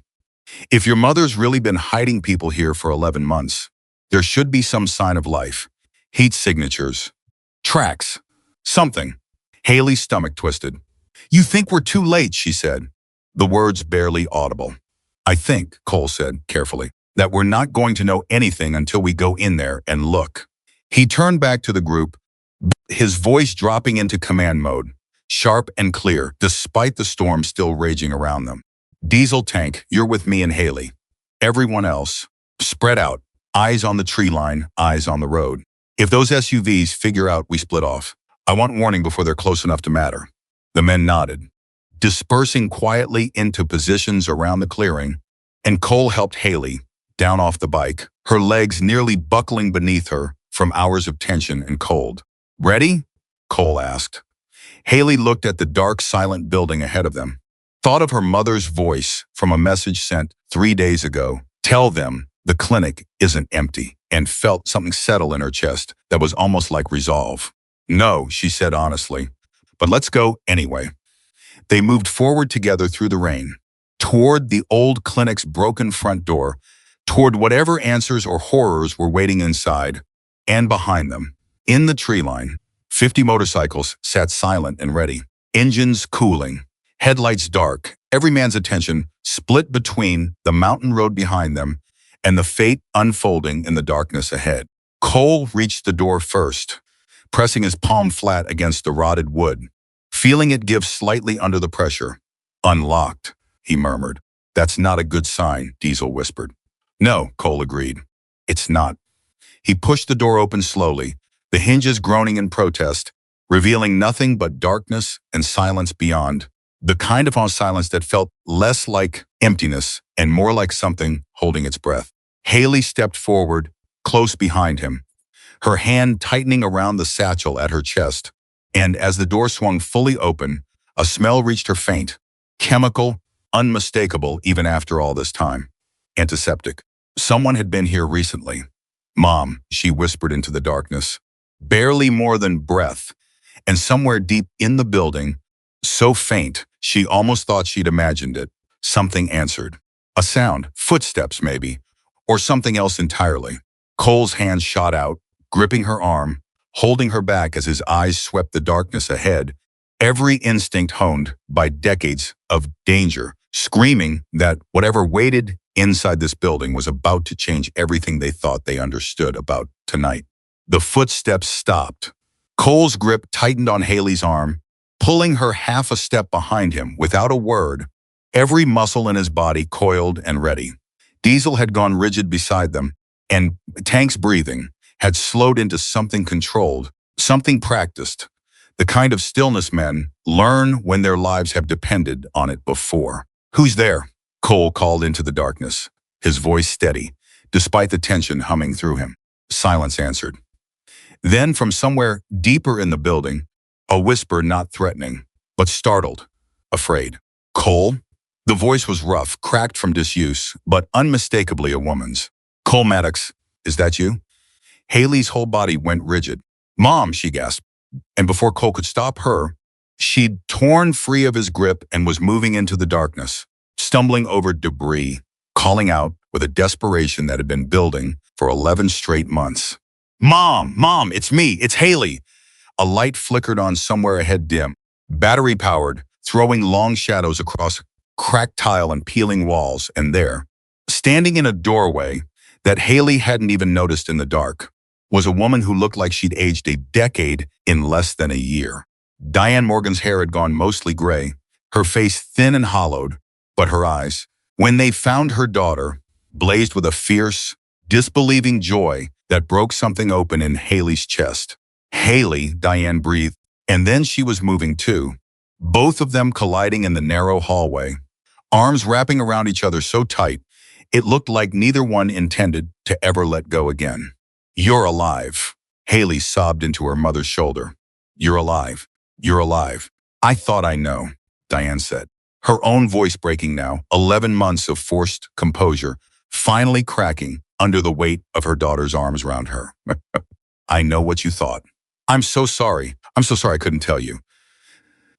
[SPEAKER 1] "If your mother's really been hiding people here for 11 months, there should be some sign of life. Heat signatures. Tracks. Something." Haley's stomach twisted. "You think we're too late," she said, the words barely audible. "I think," Cole said carefully, "that we're not going to know anything until we go in there and look." He turned back to the group, his voice dropping into command mode, sharp and clear, despite the storm still raging around them. "Diesel, Tank, you're with me and Haley. Everyone else, spread out, eyes on the tree line, eyes on the road. If those SUVs figure out we split off, I want warning before they're close enough to matter." The men nodded, dispersing quietly into positions around the clearing, and Cole helped Haley down off the bike, her legs nearly buckling beneath her from hours of tension and cold. "Ready?" Cole asked. Haley looked at the dark, silent building ahead of them, thought of her mother's voice from a message sent 3 days ago, "Tell them the clinic isn't empty," and felt something settle in her chest that was almost like resolve. "No," she said honestly, "but let's go anyway." They moved forward together through the rain, toward the old clinic's broken front door, toward whatever answers or horrors were waiting inside, and behind them. In the tree line, 50 motorcycles sat silent and ready, engines cooling, headlights dark, every man's attention split between the mountain road behind them and the fate unfolding in the darkness ahead. Cole reached the door first, pressing his palm flat against the rotted wood, feeling it give slightly under the pressure. "Unlocked," he murmured. "That's not a good sign," Diesel whispered. "No," Cole agreed. "It's not." He pushed the door open slowly, the hinges groaning in protest, revealing nothing but darkness and silence beyond, the kind of silence that felt less like emptiness and more like something holding its breath. Haley stepped forward, close behind him, her hand tightening around the satchel at her chest, and as the door swung fully open, a smell reached her faint, chemical, unmistakable even after all this time. Antiseptic. Someone had been here recently. "Mom," she whispered into the darkness, barely more than breath, and somewhere deep in the building, so faint she almost thought she'd imagined it, something answered. A sound, footsteps maybe, or something else entirely. Cole's hand shot out, gripping her arm, holding her back as his eyes swept the darkness ahead, every instinct honed by decades of danger, screaming that whatever waited inside this building was about to change everything they thought they understood about tonight. The footsteps stopped. Cole's grip tightened on Haley's arm, pulling her half a step behind him without a word, every muscle in his body coiled and ready. Diesel had gone rigid beside them, and Tank's breathing had slowed into something controlled, something practiced, the kind of stillness men learn when their lives have depended on it before. "Who's there?" Cole called into the darkness, his voice steady, despite the tension humming through him. Silence answered. Then from somewhere deeper in the building, a whisper not threatening, but startled, afraid. "Cole?" The voice was rough, cracked from disuse, but unmistakably a woman's. "Cole Maddox, is that you?" Haley's whole body went rigid. "Mom," she gasped, and before Cole could stop her, she'd torn free of his grip and was moving into the darkness, stumbling over debris, calling out with a desperation that had been building for 11 straight months. Mom, it's me, it's Haley." A light flickered on somewhere ahead dim, battery-powered, throwing long shadows across cracked tile and peeling walls, and there, standing in a doorway that Haley hadn't even noticed in the dark, was a woman who looked like she'd aged a decade in less than a year. Diane Morgan's hair had gone mostly gray, her face thin and hollowed, but her eyes, when they found her daughter, blazed with a fierce, disbelieving joy that broke something open in Haley's chest. "Haley," Diane breathed, and then she was moving too, both of them colliding in the narrow hallway, arms wrapping around each other so tight, it looked like neither one intended to ever let go again. "You're alive," Haley sobbed into her mother's shoulder. "You're alive. You're alive." "I thought I know," Diane said, her own voice breaking now, 11 months of forced composure, finally cracking under the weight of her daughter's arms around her. "I know what you thought. I'm so sorry. I'm so sorry I couldn't tell you."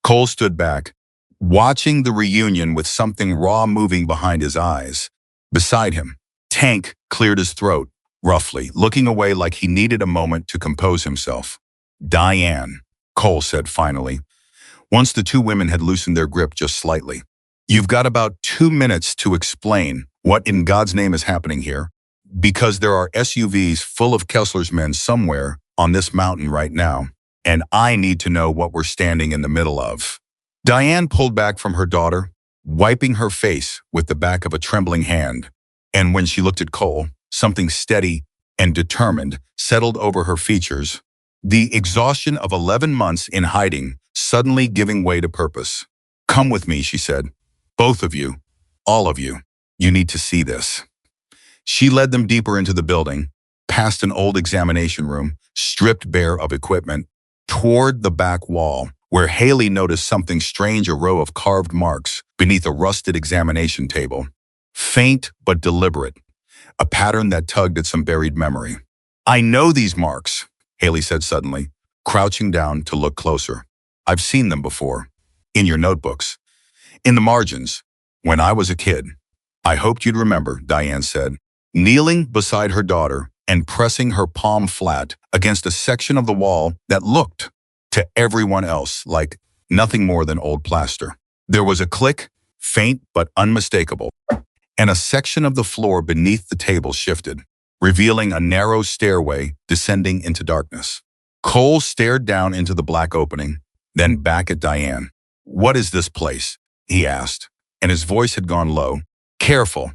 [SPEAKER 1] Cole stood back, watching the reunion with something raw moving behind his eyes. Beside him, Tank cleared his throat, roughly, looking away like he needed a moment to compose himself. "Diane," Cole said finally, once the two women had loosened their grip just slightly. "You've got about 2 minutes to explain what in God's name is happening here, because there are SUVs full of Kessler's men somewhere on this mountain right now, and I need to know what we're standing in the middle of." Diane pulled back from her daughter, wiping her face with the back of a trembling hand, and when she looked at Cole, something steady and determined settled over her features, the exhaustion of 11 months in hiding suddenly giving way to purpose. "Come with me," she said. "Both of you, all of you, you need to see this." She led them deeper into the building, past an old examination room, stripped bare of equipment, toward the back wall, where Haley noticed something strange, a row of carved marks beneath a rusted examination table. Faint but deliberate, a pattern that tugged at some buried memory. "I know these marks," Haley said suddenly, crouching down to look closer. "I've seen them before. In your notebooks. In the margins. When I was a kid." "I hoped you'd remember," Diane said, kneeling beside her daughter and pressing her palm flat against a section of the wall that looked, to everyone else, like nothing more than old plaster. There was a click, faint but unmistakable, and a section of the floor beneath the table shifted, revealing a narrow stairway descending into darkness. Cole stared down into the black opening, then back at Diane. "What is this place?" he asked, and his voice had gone low. "Careful.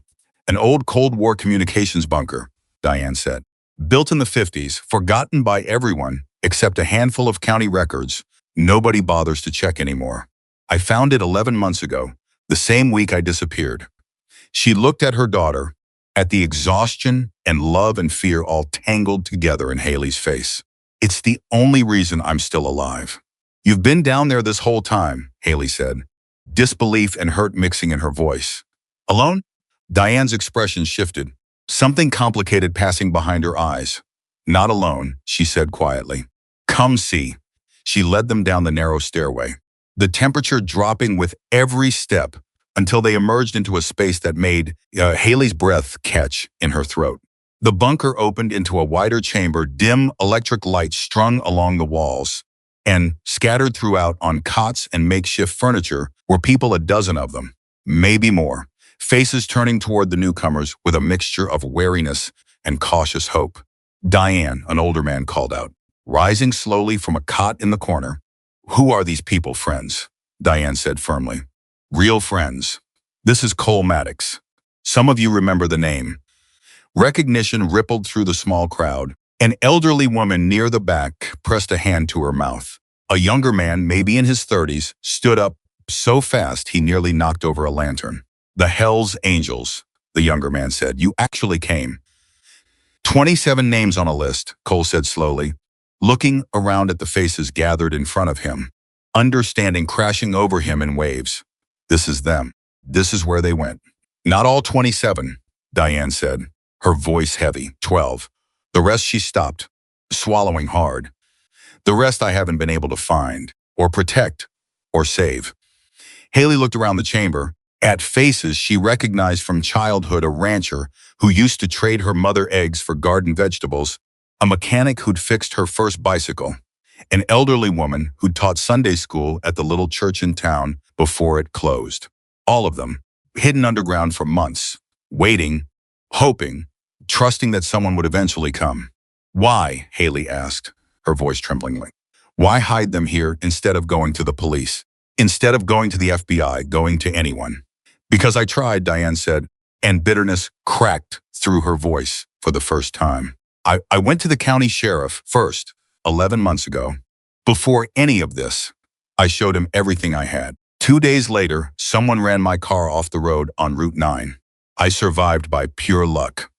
[SPEAKER 1] An old Cold War communications bunker," Diane said. "Built in the 50s, forgotten by everyone except a handful of county records. Nobody bothers to check anymore. I found it 11 months ago, the same week I disappeared." She looked at her daughter, at the exhaustion and love and fear all tangled together in Haley's face. "It's the only reason I'm still alive." "You've been down there this whole time," Haley said, disbelief and hurt mixing in her voice. "Alone?" Diane's expression shifted, something complicated passing behind her eyes. "Not alone," she said quietly. "Come see." She led them down the narrow stairway, the temperature dropping with every step until they emerged into a space that made Haley's breath catch in her throat. The bunker opened into a wider chamber, dim electric lights strung along the walls, and scattered throughout on cots and makeshift furniture were people, a dozen of them, maybe more, faces turning toward the newcomers with a mixture of wariness and cautious hope. "Diane," an older man called out, rising slowly from a cot in the corner. "Who are these people, friends?" Diane said firmly. "Real friends. This is Cole Maddox. Some of you remember the name." Recognition rippled through the small crowd. An elderly woman near the back pressed a hand to her mouth. A younger man, maybe in his 30s, stood up so fast he nearly knocked over a lantern. "The Hells Angels," the younger man said. "You actually came." 27 names on a list, Cole said slowly, looking around at the faces gathered in front of him, understanding crashing over him in waves. "This is them. This is where they went." "Not all 27, Diane said, her voice heavy. 12. The rest," she stopped, swallowing hard. "The rest I haven't been able to find, or protect, or save." Haley looked around the chamber, at faces she recognized from childhood: a rancher who used to trade her mother eggs for garden vegetables, a mechanic who'd fixed her first bicycle, an elderly woman who'd taught Sunday school at the little church in town before it closed. All of them, hidden underground for months, waiting, hoping, trusting that someone would eventually come. "Why?" Haley asked, her voice trembling. "Why hide them here instead of going to the police? Instead of going to the FBI, going to anyone?" "Because I tried," Diane said, and bitterness cracked through her voice for the first time. I went to the county sheriff first, 11 months ago. Before any of this, I showed him everything I had. 2 days later, someone ran my car off the road on Route 9. I survived by pure luck.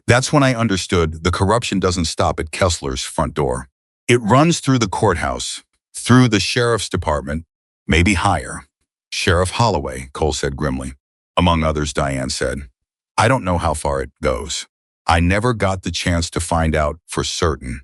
[SPEAKER 1] That's when I understood the corruption doesn't stop at Kessler's front door. It runs through the courthouse, through the sheriff's department, maybe higher. Sheriff Holloway, Cole said grimly. Among others, Diane said. I don't know how far it goes. I never got the chance to find out for certain.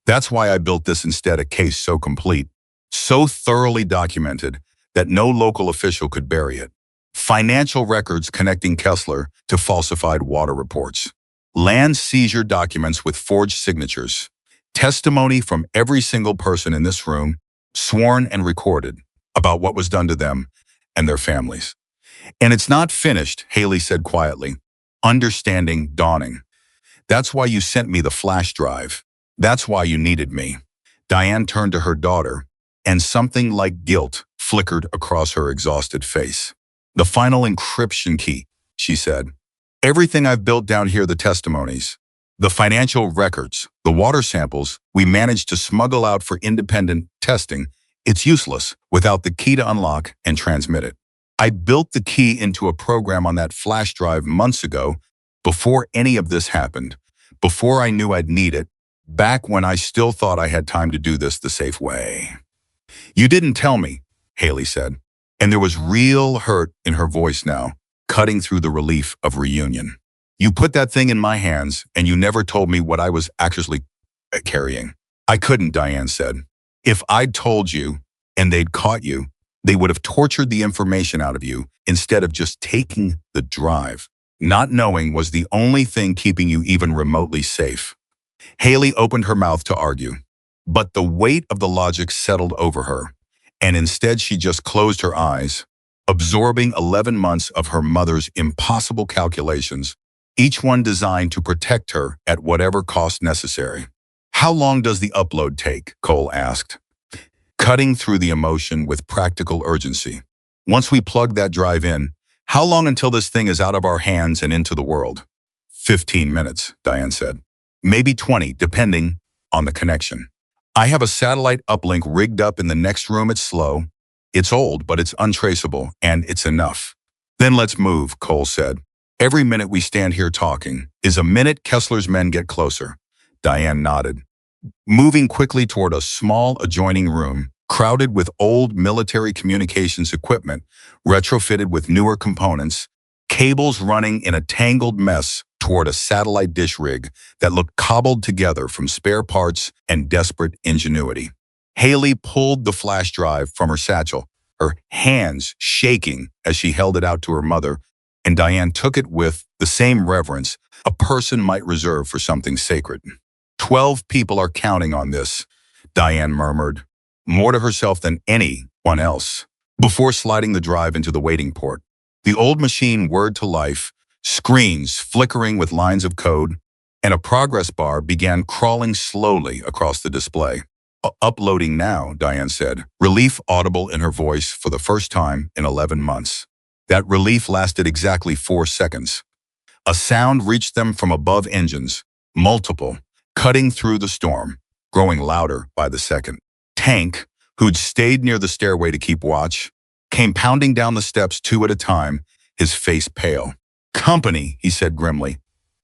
[SPEAKER 1] That's why I built this instead, a case so complete, so thoroughly documented that no local official could bury it. Financial records connecting Kessler to falsified water reports. Land seizure documents with forged signatures. Testimony from every single person in this room, sworn and recorded, about what was done to them and their families. And it's not finished, Haley said quietly. Understanding dawning. That's why you sent me the flash drive. That's why you needed me. Diane turned to her daughter, and something like guilt flickered across her exhausted face. The final encryption key, she said. Everything I've built down here, the testimonies, the financial records, the water samples we managed to smuggle out for independent testing, it's useless without the key to unlock and transmit it. I built the key into a program on that flash drive months ago, before any of this happened, before I knew I'd need it, back when I still thought I had time to do this the safe way. You didn't tell me, Haley said, and there was real hurt in her voice now, cutting through the relief of reunion. You put that thing in my hands, and you never told me what I was actually carrying. I couldn't, Diane said. If I'd told you, and they'd caught you, they would have tortured the information out of you instead of just taking the drive. Not knowing was the only thing keeping you even remotely safe. Haley opened her mouth to argue, but the weight of the logic settled over her, and instead she just closed her eyes, absorbing 11 months of her mother's impossible calculations, each one designed to protect her at whatever cost necessary. How long does the upload take? Cole asked, cutting through the emotion with practical urgency. Once we plug that drive in, how long until this thing is out of our hands and into the world? 15 minutes, Diane said. Maybe 20, depending on the connection. I have a satellite uplink rigged up in the next room. It's slow. It's old, but it's untraceable, and it's enough. Then let's move, Cole said. Every minute we stand here talking is a minute Kessler's men get closer. Diane nodded, moving quickly toward a small adjoining room, crowded with old military communications equipment, retrofitted with newer components, cables running in a tangled mess toward a satellite dish rig that looked cobbled together from spare parts and desperate ingenuity. Haley pulled the flash drive from her satchel, her hands shaking as she held it out to her mother, and Diane took it with the same reverence a person might reserve for something sacred. 12 people are counting on this, Diane murmured, more to herself than anyone else, before sliding the drive into the waiting port. The old machine whirred to life, screens flickering with lines of code, and a progress bar began crawling slowly across the display. Uploading now, Diane said, relief audible in her voice for the first time in 11 months. That relief lasted exactly 4 seconds. A sound reached them from above engines, multiple, cutting through the storm, growing louder by the second. Tank, who'd stayed near the stairway to keep watch, came pounding down the steps 2 at a time, his face pale. Company, he said grimly.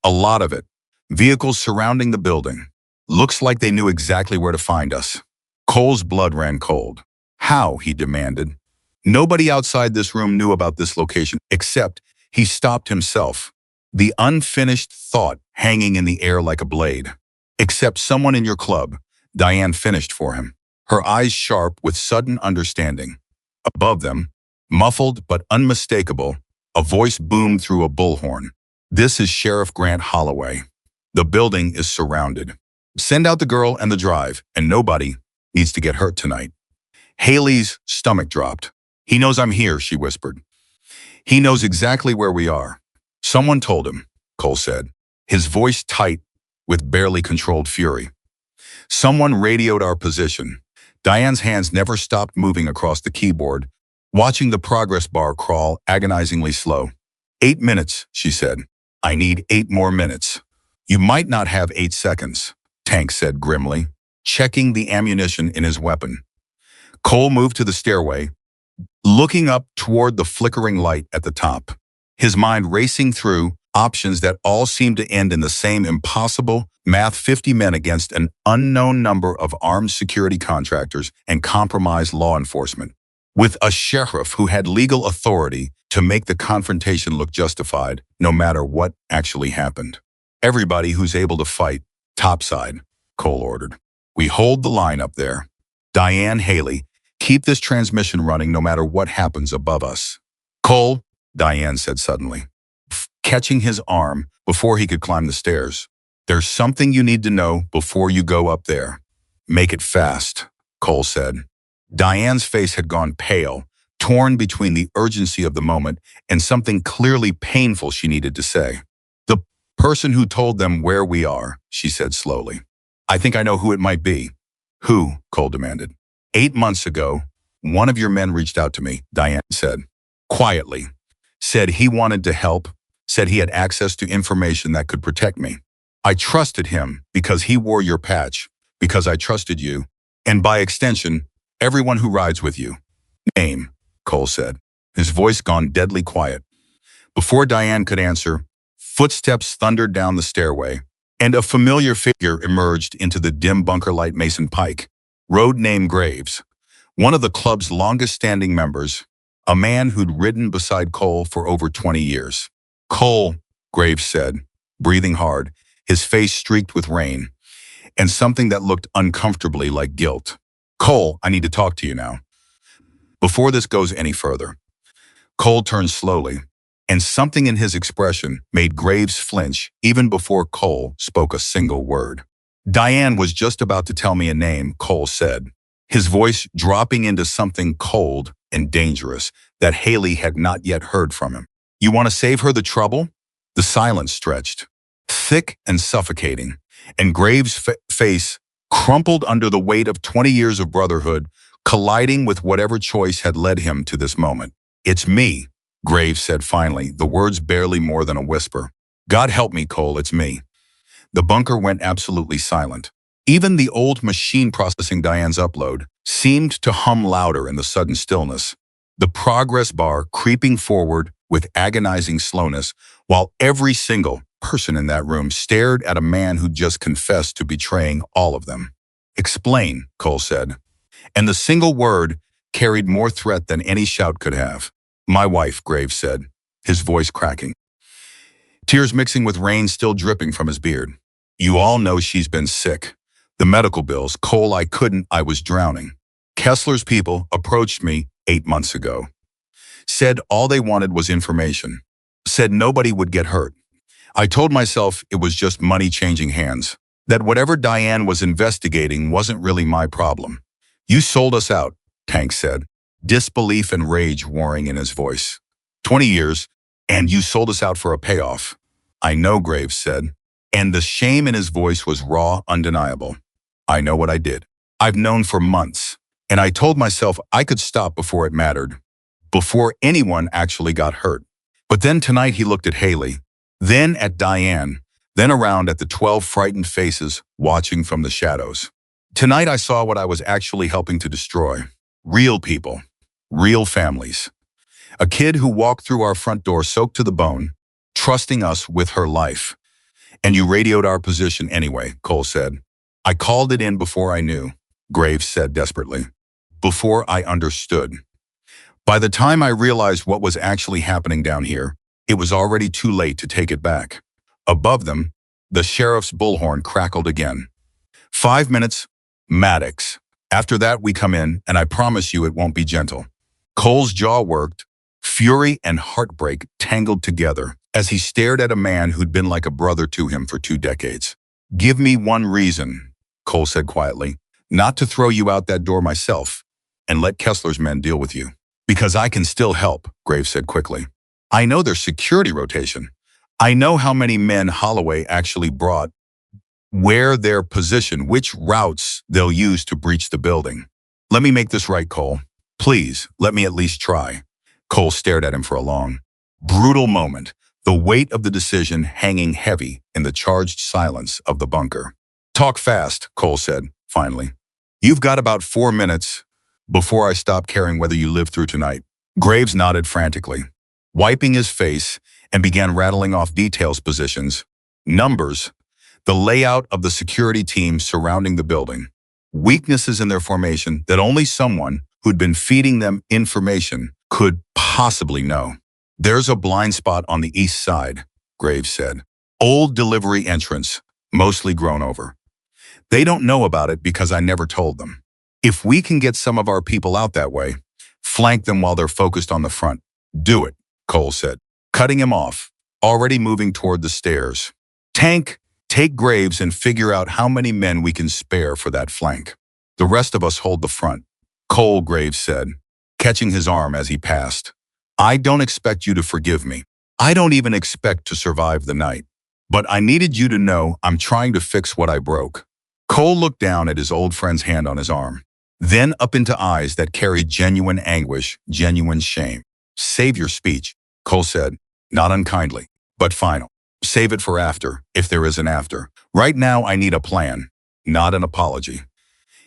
[SPEAKER 1] A lot of it. Vehicles surrounding the building. Looks like they knew exactly where to find us. Cole's blood ran cold. How? He demanded. Nobody outside this room knew about this location, except he stopped himself, the unfinished thought hanging in the air like a blade. Except someone in your club, Diane finished for him, her eyes sharp with sudden understanding. Above them, muffled but unmistakable, a voice boomed through a bullhorn. This is Sheriff Grant Holloway. The building is surrounded. Send out the girl and the drive, and nobody needs to get hurt tonight. Haley's stomach dropped. He knows I'm here, she whispered. He knows exactly where we are. Someone told him, Cole said, his voice tight with barely controlled fury. Someone radioed our position. Diane's hands never stopped moving across the keyboard, watching the progress bar crawl agonizingly slow. 8 minutes, she said. I need 8 more minutes. You might not have 8 seconds, Tank said grimly, checking the ammunition in his weapon. Cole moved to the stairway, looking up toward the flickering light at the top, his mind racing through options that all seemed to end in the same impossible math: 50 men against an unknown number of armed security contractors and compromised law enforcement, with a sheriff who had legal authority to make the confrontation look justified, no matter what actually happened. Everybody who's able to fight, topside, Cole ordered. We hold the line up there. Diane, Haley, keep this transmission running no matter what happens above us. Cole, Diane said suddenly, catching his arm before he could climb the stairs. There's something you need to know before you go up there. Make it fast, Cole said. Diane's face had gone pale, torn between the urgency of the moment and something clearly painful she needed to say. The person who told them where we are, she said slowly. I think I know who it might be. Who? Cole demanded. 8 months ago, one of your men reached out to me, Diane said. Quietly. Said he wanted to help, said he had access to information that could protect me. I trusted him because he wore your patch, because I trusted you, and by extension, everyone who rides with you. Name, Cole said, his voice gone deadly quiet. Before Diane could answer, footsteps thundered down the stairway, and a familiar figure emerged into the dim bunker light. Mason Pike, road name Graves, one of the club's longest-standing members, a man who'd ridden beside Cole for over 20 years. Cole, Graves said, breathing hard, his face streaked with rain, and something that looked uncomfortably like guilt. Cole, I need to talk to you now. Before this goes any further. Cole turned slowly, and something in his expression made Graves flinch even before Cole spoke a single word. Diane was just about to tell me a name, Cole said, his voice dropping into something cold and dangerous that Haley had not yet heard from him. You want to save her the trouble? The silence stretched, thick and suffocating, and Graves' face crumpled under the weight of 20 years of brotherhood, colliding with whatever choice had led him to this moment. It's me, Graves said finally, the words barely more than a whisper. God help me, Cole, it's me. The bunker went absolutely silent. Even the old machine processing Diane's upload seemed to hum louder in the sudden stillness, the progress bar creeping forward with agonizing slowness, while every single person in that room stared at a man who just confessed to betraying all of them. Explain, Cole said, and the single word carried more threat than any shout could have. My wife, Graves said, his voice cracking, tears mixing with rain still dripping from his beard. You all know she's been sick. The medical bills, Cole, I was drowning. Kessler's people approached me 8 months ago. Said all they wanted was information. Said nobody would get hurt. I told myself it was just money changing hands, that whatever Diane was investigating wasn't really my problem. You sold us out, Tank said, disbelief and rage warring in his voice. 20 years, and you sold us out for a payoff. I know, Graves said, and the shame in his voice was raw, undeniable. I know what I did. I've known for months, and I told myself I could stop before it mattered, before anyone actually got hurt. But then tonight he looked at Haley, then at Diane, then around at the 12 frightened faces watching from the shadows. Tonight I saw what I was actually helping to destroy. Real people, real families. A kid who walked through our front door soaked to the bone, trusting us with her life. And you radioed our position anyway, Cole said. I called it in before I knew, Graves said desperately. Before I understood. By the time I realized what was actually happening down here, it was already too late to take it back. Above them, the sheriff's bullhorn crackled again. 5 minutes, Maddox. After that we come in, and I promise you it won't be gentle. Cole's jaw worked, fury and heartbreak tangled together as he stared at a man who'd been like a brother to him for 2 decades. Give me one reason, Cole said quietly, not to throw you out that door myself and let Kessler's men deal with you. Because I can still help, Graves said quickly. I know their security rotation. I know how many men Holloway actually brought, where their position, which routes they'll use to breach the building. Let me make this right, Cole. Please, let me at least try. Cole stared at him for a long, brutal moment, the weight of the decision hanging heavy in the charged silence of the bunker. Talk fast, Cole said, finally. You've got about 4 minutes. before I stop caring whether you live through tonight." Graves nodded frantically, wiping his face, and began rattling off details: positions, numbers, the layout of the security team surrounding the building, weaknesses in their formation that only someone who'd been feeding them information could possibly know. "There's a blind spot on the east side," Graves said. "Old delivery entrance, mostly grown over. They don't know about it because I never told them. If we can get some of our people out that way, flank them while they're focused on the front." "Do it," Cole said, cutting him off, already moving toward the stairs. "Tank, take Graves and figure out how many men we can spare for that flank. The rest of us hold the front." "Cole," Graves said, catching his arm as he passed, "I don't expect you to forgive me. I don't even expect to survive the night. But I needed you to know I'm trying to fix what I broke." Cole looked down at his old friend's hand on his arm, then up into eyes that carried genuine anguish, genuine shame. "Save your speech," Cole said, not unkindly, but final. "Save it for after, if there is an after. Right now I need a plan, not an apology."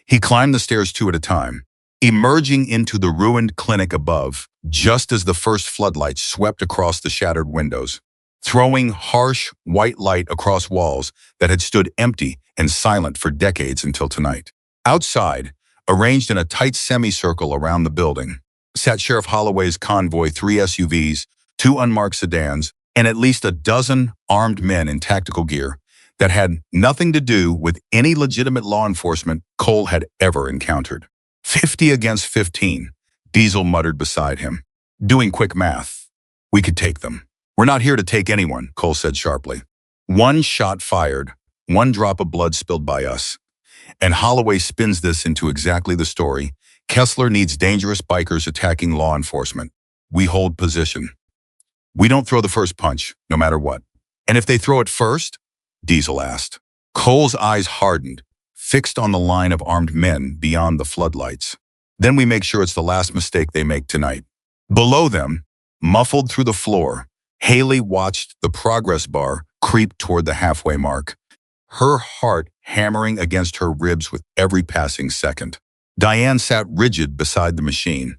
[SPEAKER 1] He climbed the stairs two at a time, emerging into the ruined clinic above, just as the first floodlights swept across the shattered windows, throwing harsh, white light across walls that had stood empty and silent for decades until tonight. Outside, arranged in a tight semicircle around the building, sat Sheriff Holloway's convoy: 3 SUVs, 2 unmarked sedans, and at least a dozen armed men in tactical gear that had nothing to do with any legitimate law enforcement Cole had ever encountered. 50 against 15, Diesel muttered beside him. "Doing quick math, we could take them." "We're not here to take anyone," Cole said sharply. "One shot fired, one drop of blood spilled by us. And Holloway spins this into exactly the story. Kessler needs dangerous bikers attacking law enforcement. We hold position. We don't throw the first punch, no matter what." "And if they throw it first?" Diesel asked. Cole's eyes hardened, fixed on the line of armed men beyond the floodlights. "Then we make sure it's the last mistake they make tonight." Below them, muffled through the floor, Haley watched the progress bar creep toward the halfway mark, her heart hammering against her ribs with every passing second. Diane sat rigid beside the machine,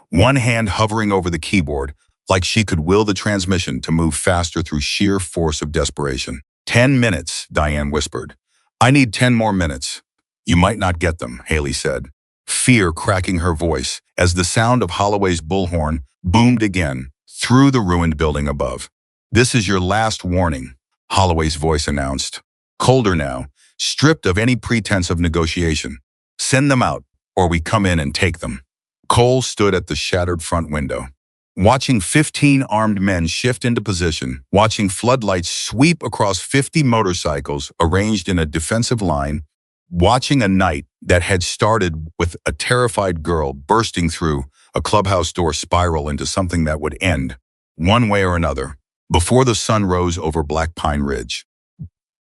[SPEAKER 1] one hand hovering over the keyboard, like she could will the transmission to move faster through sheer force of desperation. 10 minutes, Diane whispered. "I need 10 more minutes." "You might not get them," Haley said, fear cracking her voice as the sound of Holloway's bullhorn boomed again through the ruined building above. "This is your last warning," Holloway's voice announced, colder now, stripped of any pretense of negotiation. "Send them out, or we come in and take them." Cole stood at the shattered front window, watching 15 armed men shift into position, watching floodlights sweep across 50 motorcycles arranged in a defensive line, watching a night that had started with a terrified girl bursting through a clubhouse door spiral into something that would end, one way or another, before the sun rose over Black Pine Ridge.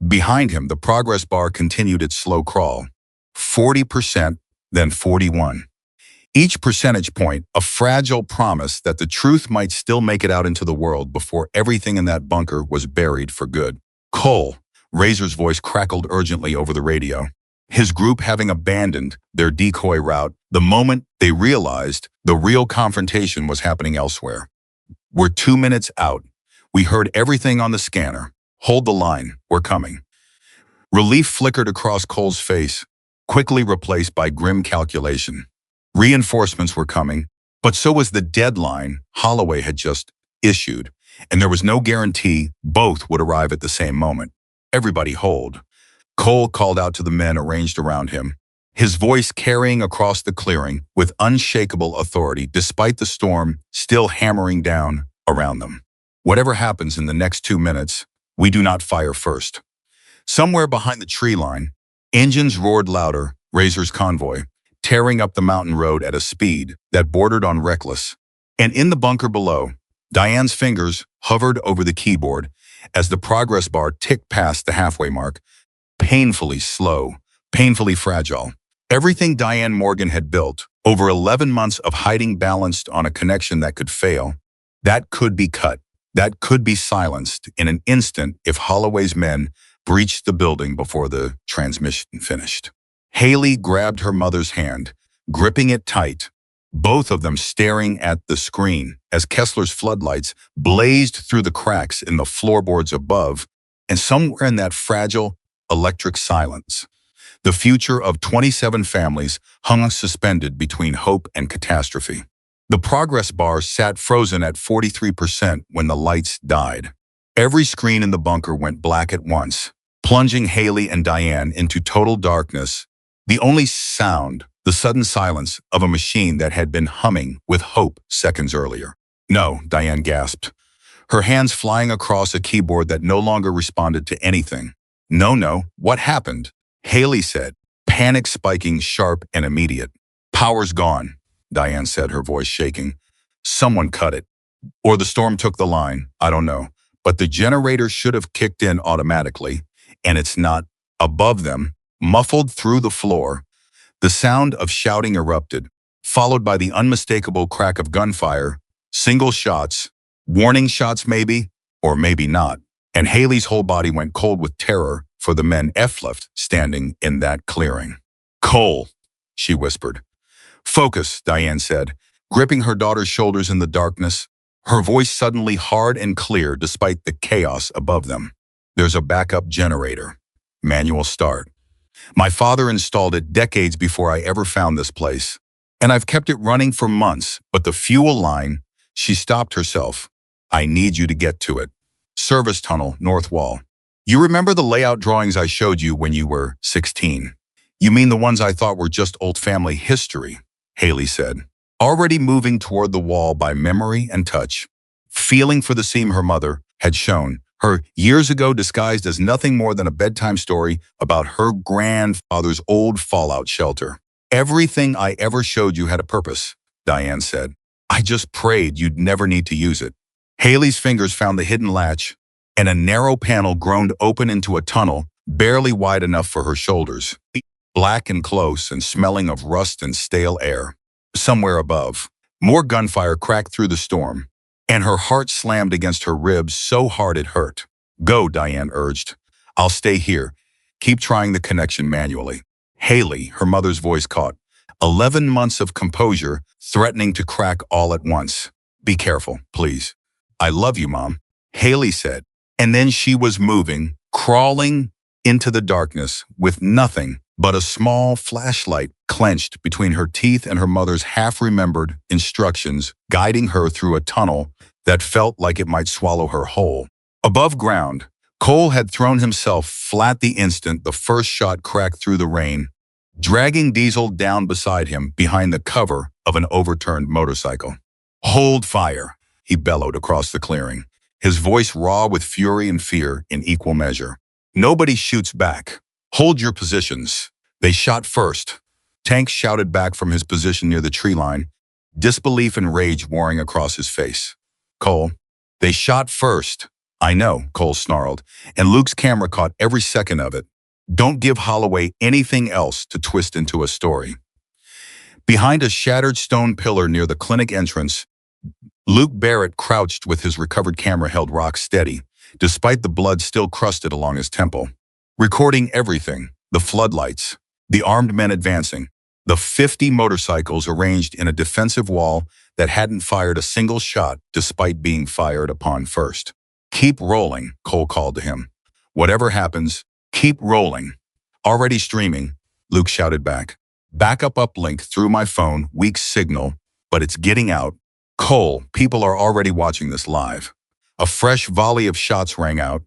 [SPEAKER 1] Behind him, the progress bar continued its slow crawl. 40%, then 41. Each percentage point, a fragile promise that the truth might still make it out into the world before everything in that bunker was buried for good. "Cole," Razor's voice crackled urgently over the radio, his group having abandoned their decoy route the moment they realized the real confrontation was happening elsewhere. "We're 2 minutes out. We heard everything on the scanner. Hold the line. We're coming." Relief flickered across Cole's face, quickly replaced by grim calculation. Reinforcements were coming, but so was the deadline Holloway had just issued, and there was no guarantee both would arrive at the same moment. "Everybody hold." Cole called out to the men arranged around him, his voice carrying across the clearing with unshakable authority despite the storm still hammering down around them. "Whatever happens in the next 2 minutes, we do not fire first." Somewhere behind the tree line, engines roared louder, Razor's convoy, tearing up the mountain road at a speed that bordered on reckless. And in the bunker below, Diane's fingers hovered over the keyboard as the progress bar ticked past the halfway mark, painfully slow, painfully fragile. Everything Diane Morgan had built, over 11 months of hiding balanced on a connection that could fail, that could be cut, that could be silenced in an instant if Holloway's men breached the building before the transmission finished. Haley grabbed her mother's hand, gripping it tight, both of them staring at the screen as Kessler's floodlights blazed through the cracks in the floorboards above, and somewhere in that fragile, electric silence, the future of 27 families hung suspended between hope and catastrophe. The progress bar sat frozen at 43% when the lights died. Every screen in the bunker went black at once, plunging Haley and Diane into total darkness. The only sound, the sudden silence of a machine that had been humming with hope seconds earlier. "No," Diane gasped, her hands flying across a keyboard that no longer responded to anything. "No, what happened?" Haley said, panic spiking, sharp and immediate. "Power's gone," Diane said, her voice shaking. "Someone cut it. Or the storm took the line, I don't know. But the generator should have kicked in automatically, and it's not." Above them, muffled through the floor, the sound of shouting erupted, followed by the unmistakable crack of gunfire, single shots, warning shots maybe, or maybe not. And Haley's whole body went cold with terror for the men left standing in that clearing. "Cole," she whispered. "Focus," Diane said, gripping her daughter's shoulders in the darkness, her voice suddenly hard and clear despite the chaos above them. "There's a backup generator. Manual start. My father installed it decades before I ever found this place. And I've kept it running for months, but the fuel line," she stopped herself. "I need you to get to it. Service tunnel, north wall. You remember the layout drawings I showed you when you were 16? "You mean the ones I thought were just old family history," Haley said, already moving toward the wall by memory and touch, feeling for the seam her mother had shown her years ago, disguised as nothing more than a bedtime story about her grandfather's old fallout shelter. "Everything I ever showed you had a purpose," Diane said. "I just prayed you'd never need to use it." Haley's fingers found the hidden latch, and a narrow panel groaned open into a tunnel barely wide enough for her shoulders, black and close and smelling of rust and stale air. Somewhere above, more gunfire cracked through the storm, and her heart slammed against her ribs so hard it hurt. "Go," Diane urged. "I'll stay here. Keep trying the connection manually." Haley, her mother's voice caught, 11 months of composure threatening to crack all at once. "Be careful, please." "I love you, Mom," Haley said. And then she was moving, crawling into the darkness with nothing but a small flashlight clenched between her teeth and her mother's half-remembered instructions, guiding her through a tunnel that felt like it might swallow her whole. Above ground, Cole had thrown himself flat the instant the first shot cracked through the rain, dragging Diesel down beside him behind the cover of an overturned motorcycle. "Hold fire," he bellowed across the clearing, his voice raw with fury and fear in equal measure. "Nobody shoots back. Hold your positions." They shot first. Tank shouted back from his position near the tree line, disbelief and rage warring across his face. "Cole, they shot first." "I know," Cole snarled, and Luke's camera caught every second of it. "Don't give Holloway anything else to twist into a story." Behind a shattered stone pillar near the clinic entrance, Luke Barrett crouched with his recovered camera held rock steady, despite the blood still crusted along his temple, recording everything: the floodlights, the armed men advancing, the 50 motorcycles arranged in a defensive wall that hadn't fired a single shot despite being fired upon first. "Keep rolling," Cole called to him. "Whatever happens, keep rolling." "Already streaming," Luke shouted back. "Backup uplink through my phone, weak signal, but it's getting out." "Cole, people are already watching this live." A fresh volley of shots rang out,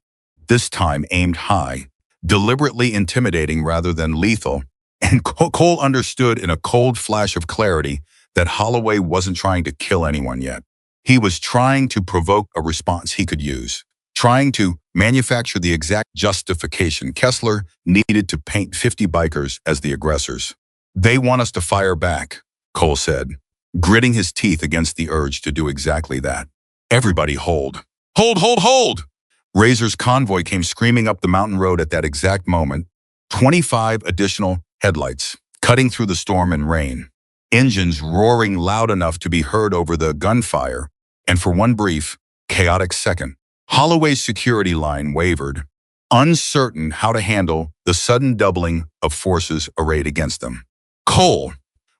[SPEAKER 1] this time aimed high, deliberately intimidating rather than lethal, and Cole understood in a cold flash of clarity that Holloway wasn't trying to kill anyone yet. He was trying to provoke a response he could use, trying to manufacture the exact justification Kessler needed to paint 50 bikers as the aggressors. "They want us to fire back," Cole said, gritting his teeth against the urge to do exactly that. "Everybody hold. Hold, hold, hold!" Razor's convoy came screaming up the mountain road at that exact moment, 25 additional headlights, cutting through the storm and rain, engines roaring loud enough to be heard over the gunfire, and for one brief, chaotic second, Holloway's security line wavered, uncertain how to handle the sudden doubling of forces arrayed against them. "Cole,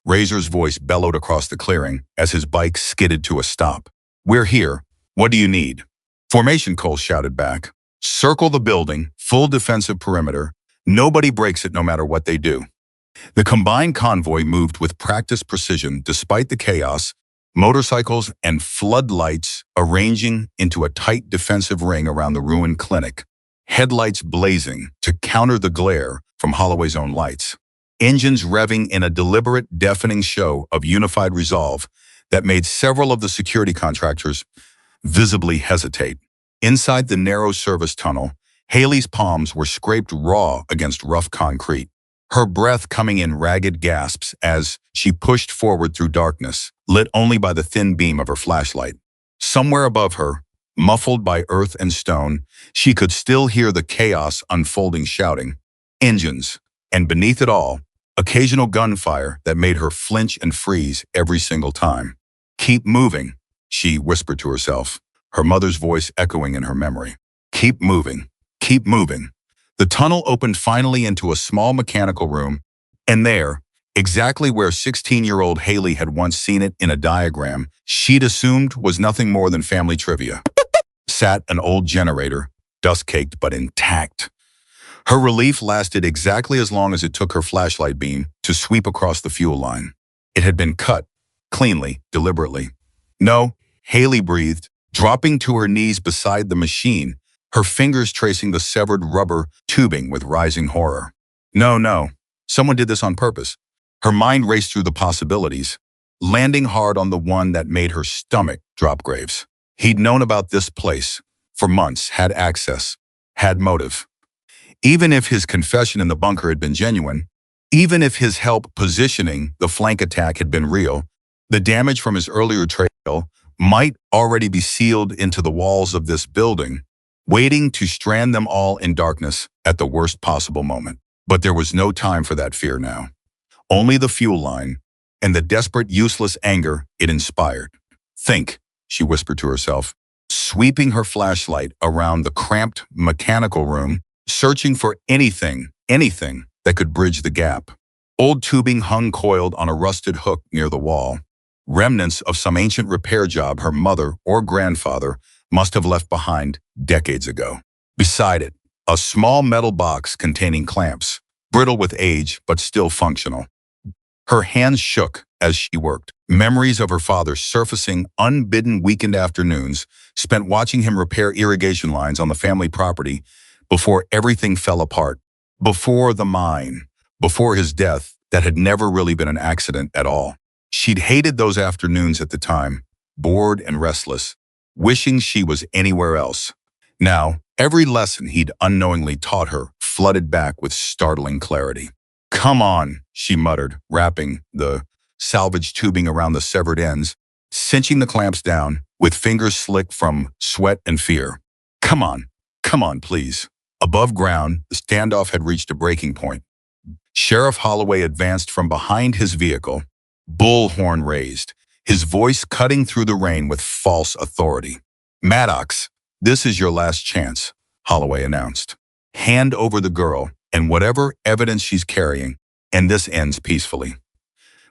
[SPEAKER 1] Razor's voice bellowed across the clearing as his bike skidded to a stop. "We're here. What do you need?" "Formation," Cole shouted back. "Circle the building, full defensive perimeter. Nobody breaks it no matter what they do." The combined convoy moved with practiced precision despite the chaos, motorcycles and floodlights arranging into a tight defensive ring around the ruined clinic, headlights blazing to counter the glare from Holloway's own lights, engines revving in a deliberate, deafening show of unified resolve that made several of the security contractors visibly hesitate. Inside the narrow service tunnel, Haley's palms were scraped raw against rough concrete, her breath coming in ragged gasps as she pushed forward through darkness, lit only by the thin beam of her flashlight. Somewhere above her, muffled by earth and stone, she could still hear the chaos unfolding, shouting, engines, and beneath it all, occasional gunfire that made her flinch and freeze every single time. "Keep moving," she whispered to herself, her mother's voice echoing in her memory. "Keep moving. Keep moving." The tunnel opened finally into a small mechanical room, and there, exactly where 16-year-old Haley had once seen it in a diagram she'd assumed was nothing more than family trivia, sat an old generator, dust-caked but intact. Her relief lasted exactly as long as it took her flashlight beam to sweep across the fuel line. It had been cut, cleanly, deliberately. "No," Haley breathed, dropping to her knees beside the machine, her fingers tracing the severed rubber tubing with rising horror. "No, no. Someone did this on purpose." Her mind raced through the possibilities, landing hard on the one that made her stomach drop Graves. He'd known about this place for months, had access, had motive. Even if his confession in the bunker had been genuine, even if his help positioning the flank attack had been real, the damage from his earlier trail might already be sealed into the walls of this building, waiting to strand them all in darkness at the worst possible moment. But there was no time for that fear now. Only the fuel line and the desperate, useless anger it inspired. "Think," she whispered to herself, sweeping her flashlight around the cramped mechanical room, searching for anything that could bridge the gap. Old tubing hung coiled on a rusted hook near the wall, remnants of some ancient repair job her mother or grandfather must have left behind decades ago. Beside it, a small metal box containing clamps, brittle with age but still functional. Her hands shook as she worked, memories of her father surfacing, unbidden weekend afternoons spent watching him repair irrigation lines on the family property before everything fell apart, before the mine, before his death that had never really been an accident at all. She'd hated those afternoons at the time, bored and restless, wishing she was anywhere else. Now, every lesson he'd unknowingly taught her flooded back with startling clarity. "Come on," she muttered, wrapping the salvage tubing around the severed ends, cinching the clamps down with fingers slick from sweat and fear. Come on, please." Above ground, the standoff had reached a breaking point. Sheriff Holloway advanced from behind his vehicle, bullhorn raised, his voice cutting through the rain with false authority. "Maddox, this is your last chance," Holloway announced. "Hand over the girl and whatever evidence she's carrying, and this ends peacefully.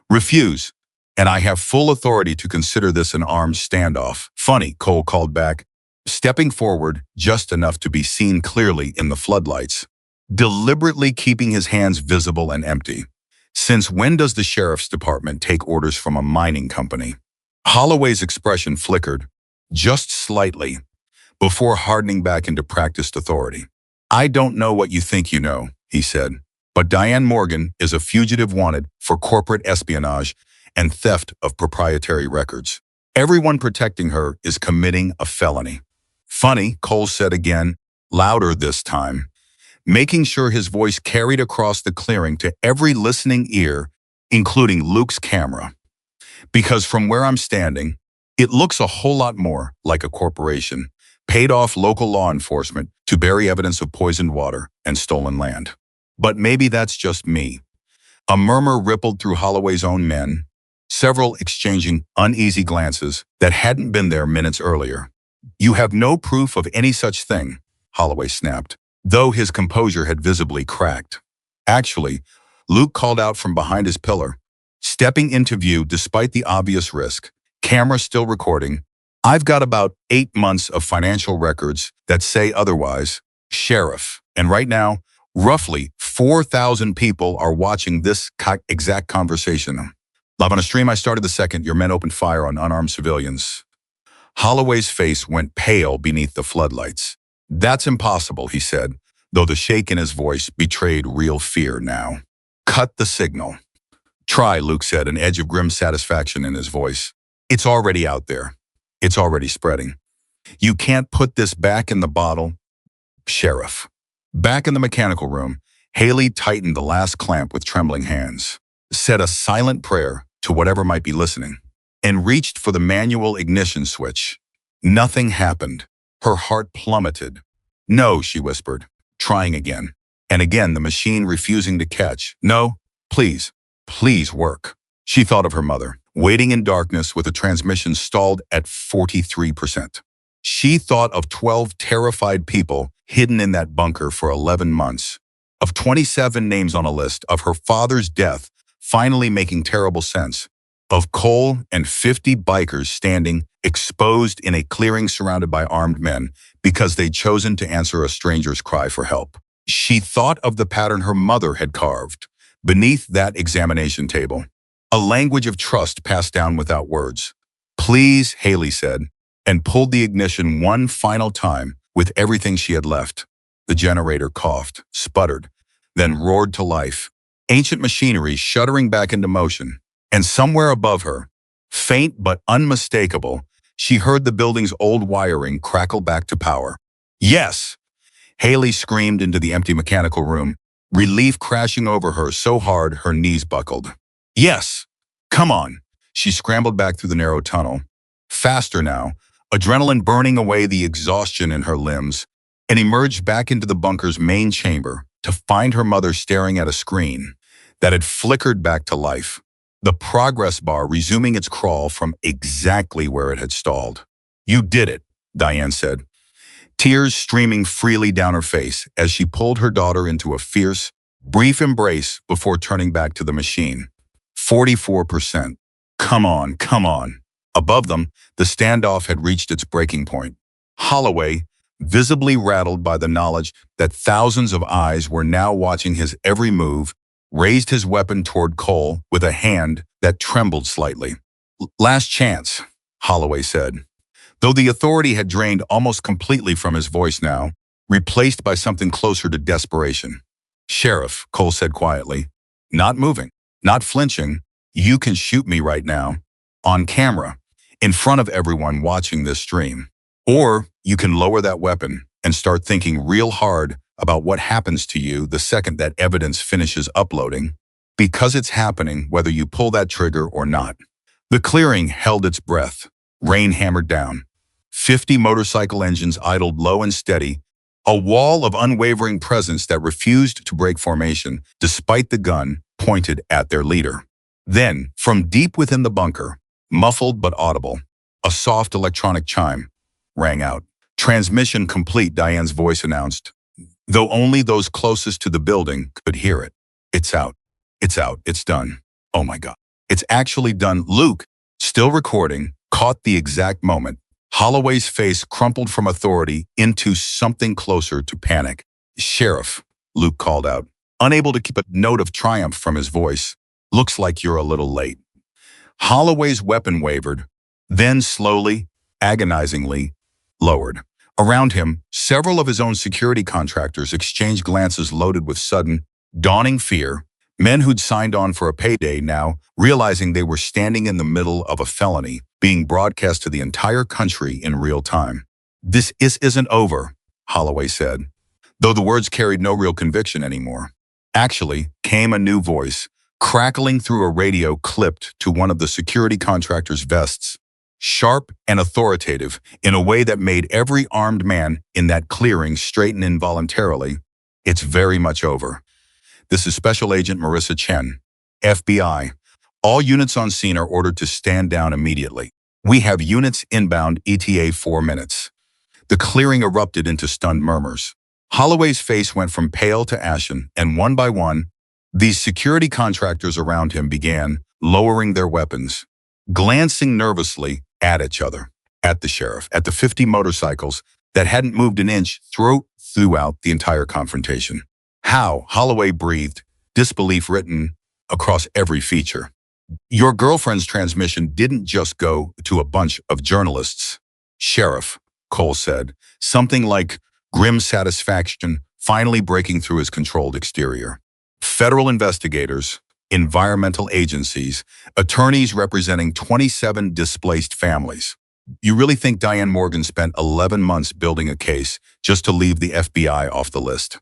[SPEAKER 1] Refuse, and I have full authority to consider this an armed standoff." "Funny," Cole called back, stepping forward just enough to be seen clearly in the floodlights, deliberately keeping his hands visible and empty. "Since when does the sheriff's department take orders from a mining company?" Holloway's expression flickered, just slightly, before hardening back into practiced authority. "I don't know what you think you know," he said, "but Diane Morgan is a fugitive wanted for corporate espionage and theft of proprietary records. Everyone protecting her is committing a felony." "Funny," Cole said again, louder this time, making sure his voice carried across the clearing to every listening ear, including Luke's camera. "Because from where I'm standing, it looks a whole lot more like a corporation, paid off local law enforcement to bury evidence of poisoned water and stolen land. But maybe that's just me." A murmur rippled through Holloway's own men, several exchanging uneasy glances that hadn't been there minutes earlier. "You have no proof of any such thing," Holloway snapped, though his composure had visibly cracked. "Actually," Luke called out from behind his pillar, stepping into view despite the obvious risk. Camera still recording. I've got about 8 months of financial records that say otherwise, Sheriff. And right now, roughly 4,000 people are watching this exact conversation. Live on a stream I started the second your men opened fire on unarmed civilians. Holloway's face went pale beneath the floodlights. That's impossible, he said, though the shake in his voice betrayed real fear now. Cut the signal. Try, Luke said, an edge of grim satisfaction in his voice. It's already out there. It's already spreading. You can't put this back in the bottle, Sheriff. Back in the mechanical room, Haley tightened the last clamp with trembling hands, said a silent prayer to whatever might be listening, and reached for the manual ignition switch. Nothing happened. Her heart plummeted. No, she whispered, trying again. And again, the machine refusing to catch. No, please, please work. She thought of her mother, waiting in darkness with the transmission stalled at 43%. She thought of 12 terrified people hidden in that bunker for 11 months, of 27 names on a list, of her father's death finally making terrible sense, of Cole and 50 bikers standing exposed in a clearing surrounded by armed men because they'd chosen to answer a stranger's cry for help. She thought of the pattern her mother had carved beneath that examination table, a language of trust passed down without words. Please, Haley said, and pulled the ignition one final time with everything she had left. The generator coughed, sputtered, then roared to life, ancient machinery shuddering back into motion. And somewhere above her, faint but unmistakable, she heard the building's old wiring crackle back to power. Yes! Haley screamed into the empty mechanical room, relief crashing over her so hard her knees buckled. Yes! Come on! She scrambled back through the narrow tunnel. Faster now, adrenaline burning away the exhaustion in her limbs, and emerged back into the bunker's main chamber to find her mother staring at a screen that had flickered back to life, the progress bar resuming its crawl from exactly where it had stalled. You did it, Diane said, tears streaming freely down her face as she pulled her daughter into a fierce, brief embrace before turning back to the machine. 44%. Come on, come on. Above them, the standoff had reached its breaking point. Holloway, visibly rattled by the knowledge that thousands of eyes were now watching his every move, raised his weapon toward Cole with a hand that trembled slightly. Last chance, Holloway said, though the authority had drained almost completely from his voice now, replaced by something closer to desperation. Sheriff, Cole said quietly, not moving, not flinching, you can shoot me right now, on camera, in front of everyone watching this stream. Or you can lower that weapon and start thinking real hard about what happens to you the second that evidence finishes uploading, because it's happening whether you pull that trigger or not. The clearing held its breath. Rain hammered down. 50 motorcycle engines idled low and steady, a wall of unwavering presence that refused to break formation despite the gun pointed at their leader. Then, from deep within the bunker, muffled but audible, a soft electronic chime rang out. Transmission complete, Diane's voice announced, though only those closest to the building could hear it. It's out. It's out. It's done. Oh my God. It's actually done. Luke, still recording, caught the exact moment. Holloway's face crumpled from authority into something closer to panic. Sheriff, Luke called out, unable to keep a note of triumph from his voice. Looks like you're a little late. Holloway's weapon wavered, then slowly, agonizingly, lowered. Around him, several of his own security contractors exchanged glances loaded with sudden, dawning fear. Men who'd signed on for a payday now, realizing they were standing in the middle of a felony, being broadcast to the entire country in real time. This isn't over, Holloway said, though the words carried no real conviction anymore. Actually, came a new voice, crackling through a radio clipped to one of the security contractors' vests, sharp and authoritative in a way that made every armed man in that clearing straighten involuntarily. It's very much over. This is Special Agent Marissa Chen, FBI. All units on scene are ordered to stand down immediately. We have units inbound ETA 4 minutes. The clearing erupted into stunned murmurs. Holloway's face went from pale to ashen, and one by one, these security contractors around him began, lowering their weapons, glancing nervously at each other, at the sheriff, at the 50 motorcycles that hadn't moved an inch throughout the entire confrontation. How? Holloway breathed, disbelief written across every feature. Your girlfriend's transmission didn't just go to a bunch of journalists. Sheriff, Cole said, something like grim satisfaction finally breaking through his controlled exterior. Federal investigators, environmental agencies, attorneys representing 27 displaced families. You really think Diane Morgan spent 11 months building a case just to leave the FBI off the list?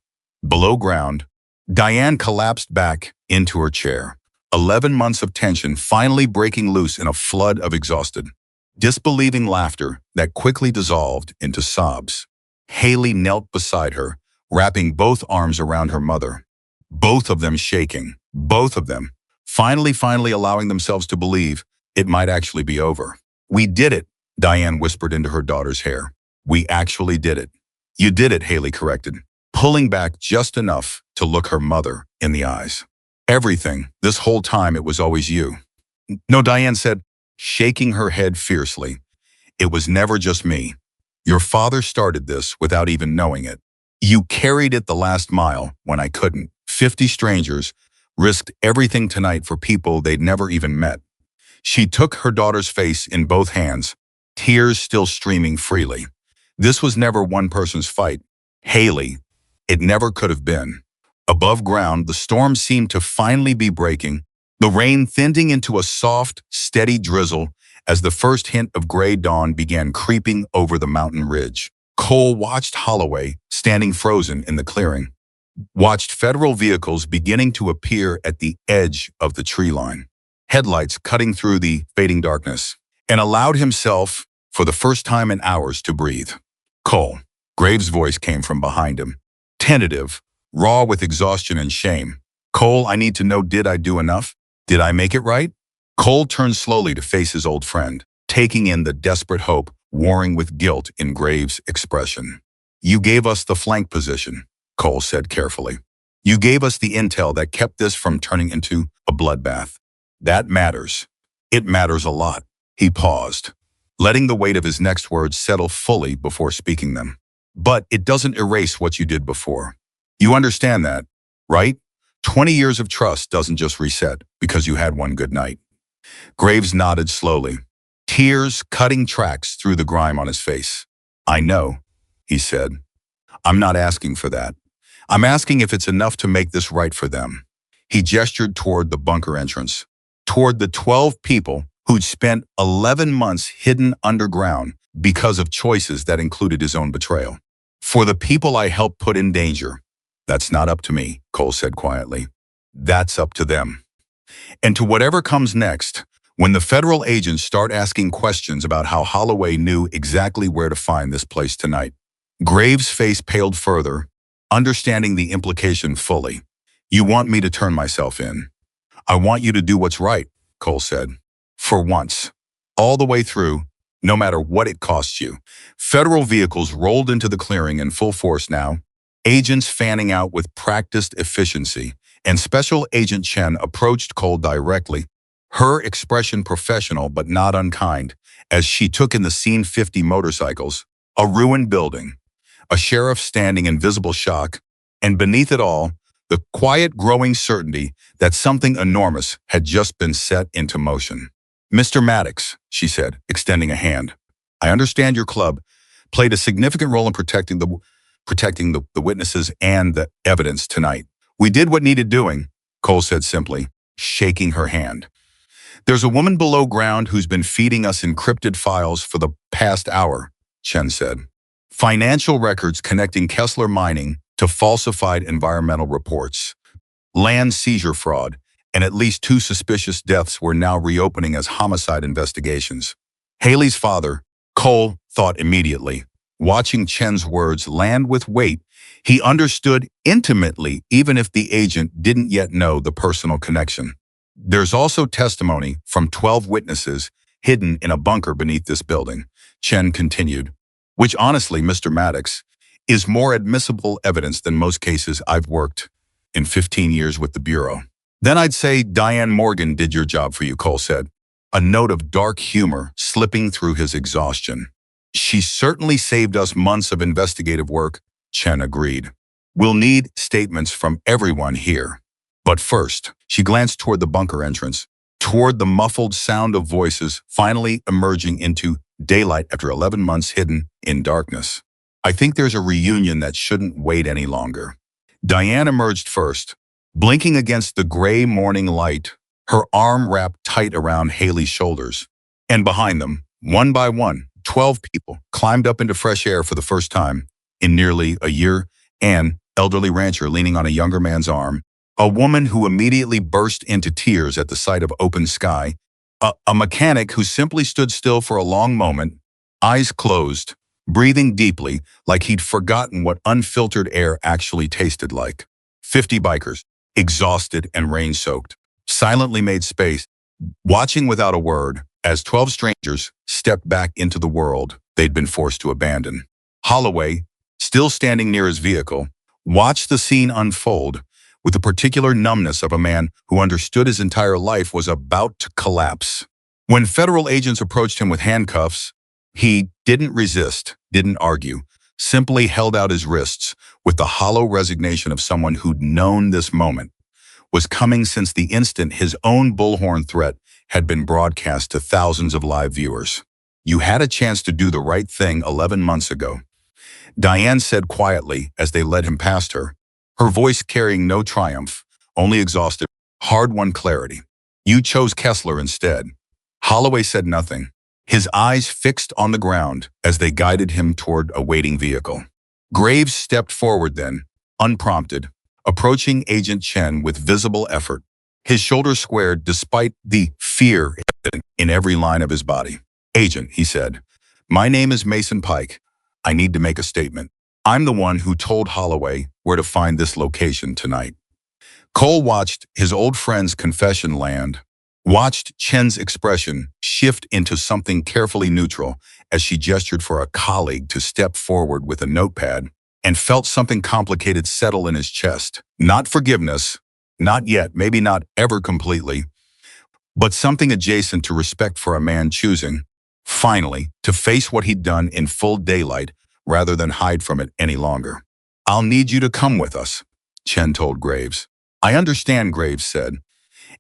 [SPEAKER 1] Below ground, Diane collapsed back into her chair. 11 months of tension finally breaking loose in a flood of exhausted, disbelieving laughter that quickly dissolved into sobs. Haley knelt beside her, wrapping both arms around her mother. Both of them shaking, both of them, finally allowing themselves to believe it might actually be over. "We did it," Diane whispered into her daughter's hair. "We actually did it." "You did it," Haley corrected, pulling back just enough to look her mother in the eyes. "Everything, this whole time it was always you." "No," Diane said, shaking her head fiercely. "It was never just me. Your father started this without even knowing it. You carried it the last mile when I couldn't. 50 strangers risked everything tonight for people they'd never even met." She took her daughter's face in both hands, tears still streaming freely. "This was never one person's fight, Haley. It never could have been." Above ground, the storm seemed to finally be breaking, the rain thinning into a soft, steady drizzle as the first hint of gray dawn began creeping over the mountain ridge. Cole watched Holloway standing frozen in the clearing, watched federal vehicles beginning to appear at the edge of the tree line, headlights cutting through the fading darkness, and allowed himself, for the first time in hours, to breathe. "Cole," Graves' voice came from behind him, tentative, raw with exhaustion and shame. "Cole, I need to know, did I do enough? Did I make it right?" Cole turned slowly to face his old friend, taking in the desperate hope warring with guilt in Graves' expression. "You gave us the flank position," Cole said carefully. "You gave us the intel that kept this from turning into a bloodbath. That matters. It matters a lot." He paused, letting the weight of his next words settle fully before speaking them. "But it doesn't erase what you did before. You understand that, right? 20 years of trust doesn't just reset because you had one good night." Graves nodded slowly, tears cutting tracks through the grime on his face. "I know," he said. "I'm not asking for that. I'm asking if it's enough to make this right for them." He gestured toward the bunker entrance, toward the 12 people who'd spent 11 months hidden underground because of choices that included his own betrayal. "For the people I helped put in danger, that's not up to me," Cole said quietly. "That's up to them. And to whatever comes next, when the federal agents start asking questions about how Holloway knew exactly where to find this place tonight." Graves' face paled further, understanding the implication fully. "You want me to turn myself in. I want you to do what's right," Cole said. "For once. All the way through, no matter what it costs you." Federal vehicles rolled into the clearing in full force now, agents fanning out with practiced efficiency, and Special Agent Chen approached Cole directly, her expression professional but not unkind, as she took in the scene. 50 motorcycles, a ruined building, a sheriff standing in visible shock, and beneath it all, the quiet growing certainty that something enormous had just been set into motion. "Mr. Maddox," she said, extending a hand, "I understand your club played a significant role in protecting the witnesses and the evidence tonight." "We did what needed doing," Cole said simply, shaking her hand. "There's a woman below ground who's been feeding us encrypted files for the past hour," Chen said. "Financial records connecting Kessler Mining to falsified environmental reports, land seizure fraud, and at least 2 suspicious deaths were now reopening as homicide investigations." Haley's father, Cole thought immediately. Watching Chen's words land with weight, he understood intimately even if the agent didn't yet know the personal connection. "There's also testimony from 12 witnesses hidden in a bunker beneath this building," Chen continued, "which honestly, Mr. Maddox, is more admissible evidence than most cases I've worked in 15 years with the Bureau." Then I'd say Diane Morgan did your job for you, Cole said, a note of dark humor slipping through his exhaustion. She certainly saved us months of investigative work, Chen agreed. We'll need statements from everyone here. But first, she glanced toward the bunker entrance, toward the muffled sound of voices finally emerging into daylight after 11 months hidden in darkness. I think there's a reunion that shouldn't wait any longer. Diane emerged first, blinking against the gray morning light, her arm wrapped tight around Haley's shoulders. And behind them, one by one, 12 people climbed up into fresh air for the first time in nearly a year. An elderly rancher leaning on a younger man's arm, a woman who immediately burst into tears at the sight of open sky, a mechanic who simply stood still for a long moment, eyes closed, breathing deeply like he'd forgotten what unfiltered air actually tasted like. 50 bikers, exhausted and rain-soaked, silently made space, watching without a word as 12 strangers stepped back into the world they'd been forced to abandon. Holloway, still standing near his vehicle, watched the scene unfold with the particular numbness of a man who understood his entire life was about to collapse. When federal agents approached him with handcuffs, he didn't resist, didn't argue, simply held out his wrists with the hollow resignation of someone who'd known this moment was coming since the instant his own bullhorn threat had been broadcast to thousands of live viewers. You had a chance to do the right thing 11 months ago, Diane said quietly as they led him past her, her voice carrying no triumph, only exhausted, hard-won clarity. You chose Kessler instead. Holloway said nothing, his eyes fixed on the ground as they guided him toward a waiting vehicle. Graves stepped forward then, unprompted, approaching Agent Chen with visible effort, his shoulders squared despite the fear in every line of his body. Agent, he said, my name is Mason Pike. I need to make a statement. I'm the one who told Holloway where to find this location tonight. Cole watched his old friend's confession land, watched Chen's expression shift into something carefully neutral as she gestured for a colleague to step forward with a notepad, and felt something complicated settle in his chest. Not forgiveness, not yet, maybe not ever completely, but something adjacent to respect for a man choosing, finally, to face what he'd done in full daylight rather than hide from it any longer. I'll need you to come with us, Chen told Graves. I understand, Graves said,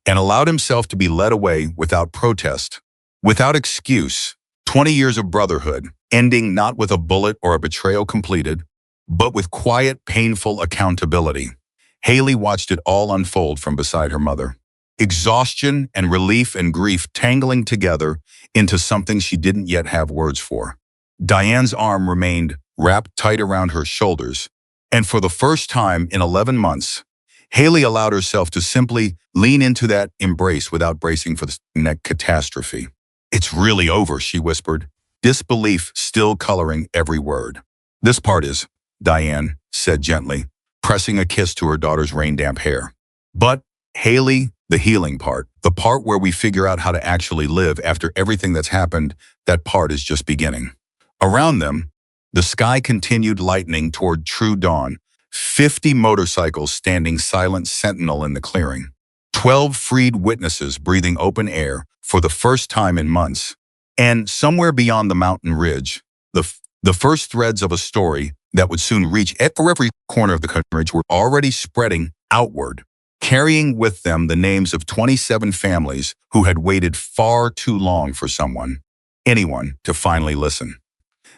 [SPEAKER 1] and allowed himself to be led away without protest, without excuse. 20 years of brotherhood, ending not with a bullet or a betrayal completed, but with quiet, painful accountability. Haley watched it all unfold from beside her mother. Exhaustion and relief and grief tangling together into something she didn't yet have words for. Diane's arm remained wrapped tight around her shoulders, and for the first time in 11 months, Haley allowed herself to simply lean into that embrace without bracing for the next catastrophe. It's really over, she whispered, disbelief still coloring every word. This part is, Diane said gently, pressing a kiss to her daughter's rain-damp hair. But, Haley, the healing part, the part where we figure out how to actually live after everything that's happened, that part is just beginning. Around them, the sky continued lightening toward true dawn, 50 motorcycles standing silent sentinel in the clearing, 12 freed witnesses breathing open air for the first time in months, and somewhere beyond the mountain ridge, the first threads of a story that would soon reach every corner of the country were already spreading outward, carrying with them the names of 27 families who had waited far too long for anyone, to finally listen.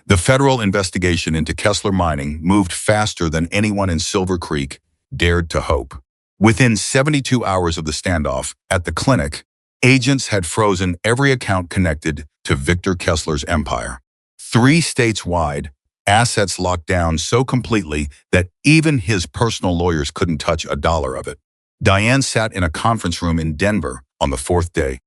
[SPEAKER 1] The federal investigation into Kessler mining moved faster than anyone in Silver Creek dared to hope. Within 72 hours of the standoff at the clinic, agents had frozen every account connected to Victor Kessler's empire. 3 states wide, assets locked down so completely that even his personal lawyers couldn't touch a dollar of it. Diane sat in a conference room in Denver on the 4th day,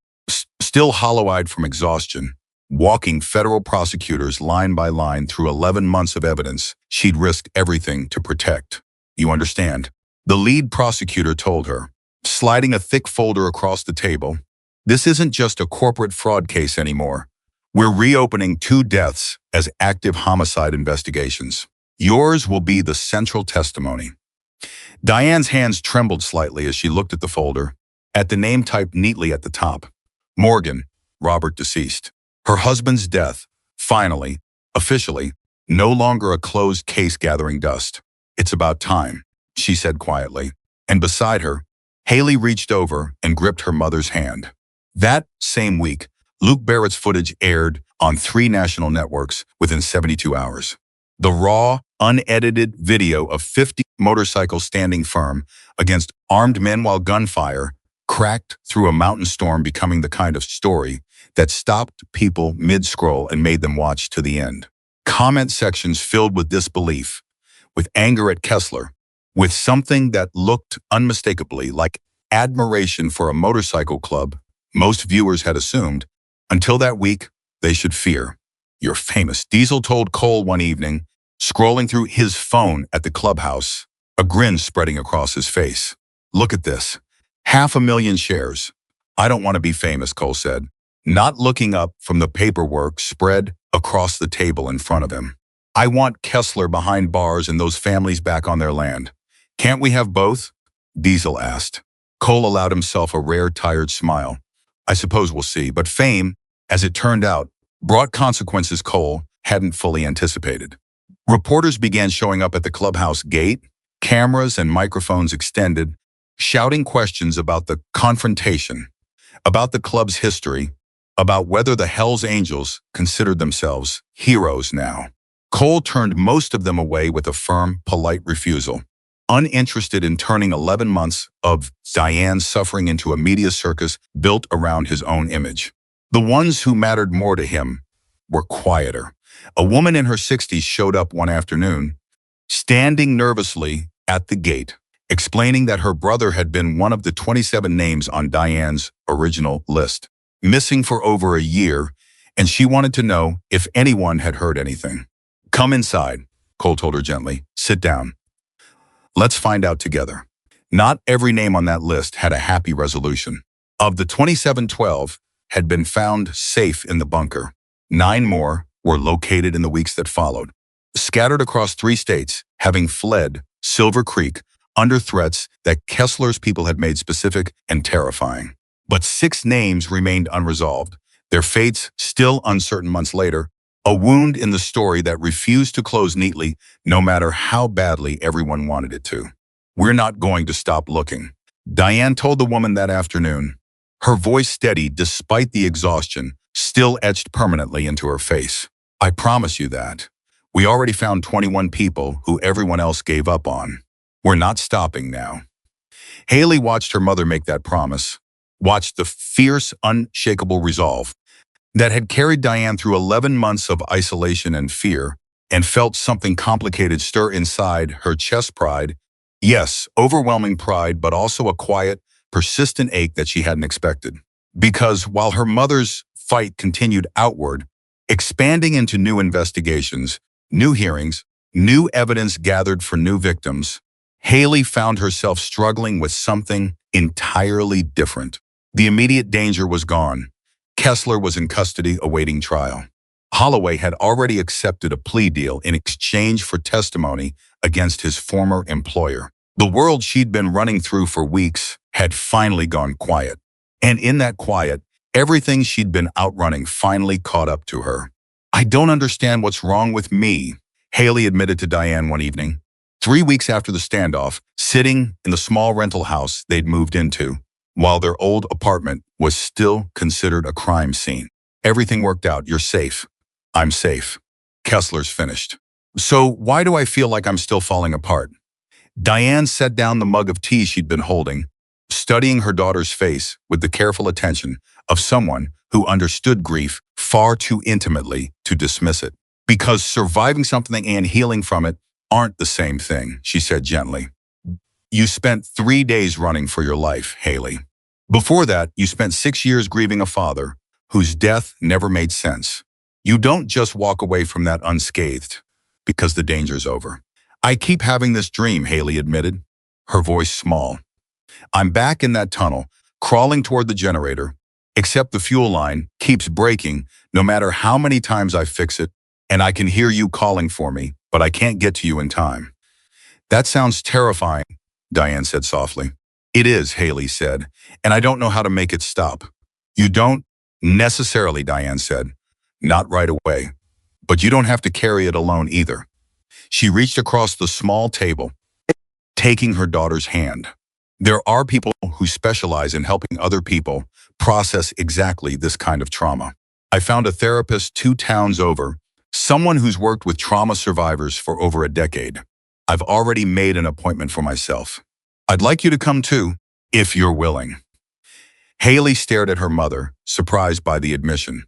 [SPEAKER 1] still hollow-eyed from exhaustion, walking federal prosecutors line by line through 11 months of evidence she'd risked everything to protect. You understand? The lead prosecutor told her, sliding a thick folder across the table. This isn't just a corporate fraud case anymore. We're reopening 2 deaths as active homicide investigations. Yours will be the central testimony. Diane's hands trembled slightly as she looked at the folder, At the name typed neatly at the top. Morgan, Robert deceased. Her husband's death, finally, officially, no longer a closed case gathering dust. It's about time, she said quietly. And beside her, Haley reached over and gripped her mother's hand. That same week, Luke Barrett's footage aired on 3 national networks within 72 hours. The raw, unedited video of 50 motorcycles standing firm against armed men while gunfire cracked through a mountain storm, becoming the kind of story that stopped people mid-scroll and made them watch to the end. Comment sections filled with disbelief, with anger at Kessler, with something that looked unmistakably like admiration for a motorcycle club most viewers had assumed, until that week, they should fear. "You're famous," Diesel told Cole one evening, scrolling through his phone at the clubhouse, a grin spreading across his face. "Look at this. 500,000 shares. I don't want to be famous," Cole said, not looking up from the paperwork spread across the table in front of him. "I want Kessler behind bars and those families back on their land. Can't we have both?" Diesel asked. Cole allowed himself a rare, tired smile. "I suppose we'll see," but fame, as it turned out, brought consequences Cole hadn't fully anticipated. Reporters began showing up at the clubhouse gate, cameras and microphones extended, shouting questions about the confrontation, about the club's history, about whether the Hells Angels considered themselves heroes now. Cole turned most of them away with a firm, polite refusal, uninterested in turning 11 months of Diane's suffering into a media circus built around his own image. The ones who mattered more to him were quieter. A woman in her 60s showed up one afternoon, standing nervously at the gate, explaining that her brother had been one of the 27 names on Diane's original list, missing for over a year, and she wanted to know if anyone had heard anything. "Come inside," Cole told her gently. "Sit down. Let's find out together." Not every name on that list had a happy resolution. Of the 27, 12 had been found safe in the bunker. 9 more were located in the weeks that followed, scattered across 3 states, having fled Silver Creek under threats that Kessler's people had made specific and terrifying. But 6 names remained unresolved, their fates still uncertain months later, a wound in the story that refused to close neatly no matter how badly everyone wanted it to. "We're not going to stop looking," Diane told the woman that afternoon, her voice steady despite the exhaustion still etched permanently into her face. "I promise you that. We already found 21 people who everyone else gave up on. We're not stopping now." Haley watched her mother make that promise, watched the fierce, unshakable resolve that had carried Diane through 11 months of isolation and fear, and felt something complicated stir inside her chest. Pride. Yes, overwhelming pride, but also a quiet, persistent ache that she hadn't expected. Because while her mother's fight continued outward, expanding into new investigations, new hearings, new evidence gathered for new victims, Haley found herself struggling with something entirely different. The immediate danger was gone. Kessler was in custody awaiting trial. Holloway had already accepted a plea deal in exchange for testimony against his former employer. The world she'd been running through for weeks had finally gone quiet. And in that quiet, everything she'd been outrunning finally caught up to her. "I don't understand what's wrong with me," Haley admitted to Diane one evening, 3 weeks after the standoff, sitting in the small rental house they'd moved into, while their old apartment was still considered a crime scene. "Everything worked out. You're safe. I'm safe. Kessler's finished. So why do I feel like I'm still falling apart?" Diane set down the mug of tea she'd been holding, studying her daughter's face with the careful attention of someone who understood grief far too intimately to dismiss it. "Because surviving something and healing from it aren't the same thing," she said gently. "You spent 3 days running for your life, Haley. Before that, you spent 6 years grieving a father whose death never made sense. You don't just walk away from that unscathed because the danger's over." "I keep having this dream," Haley admitted, her voice small. "I'm back in that tunnel, crawling toward the generator, except the fuel line keeps breaking no matter how many times I fix it, and I can hear you calling for me, but I can't get to you in time." "That sounds terrifying," Diane said softly. It is, Haley said, and I don't know how to make it stop. You don't necessarily, Diane said. Not right away. But you don't have to carry it alone either. She reached across the small table, taking her daughter's hand. There are people who specialize in helping other people process exactly this kind of trauma. I found a therapist 2 towns over, someone who's worked with trauma survivors for over a decade. I've already made an appointment for myself. I'd like you to come too, if you're willing. Haley stared at her mother, surprised by the admission.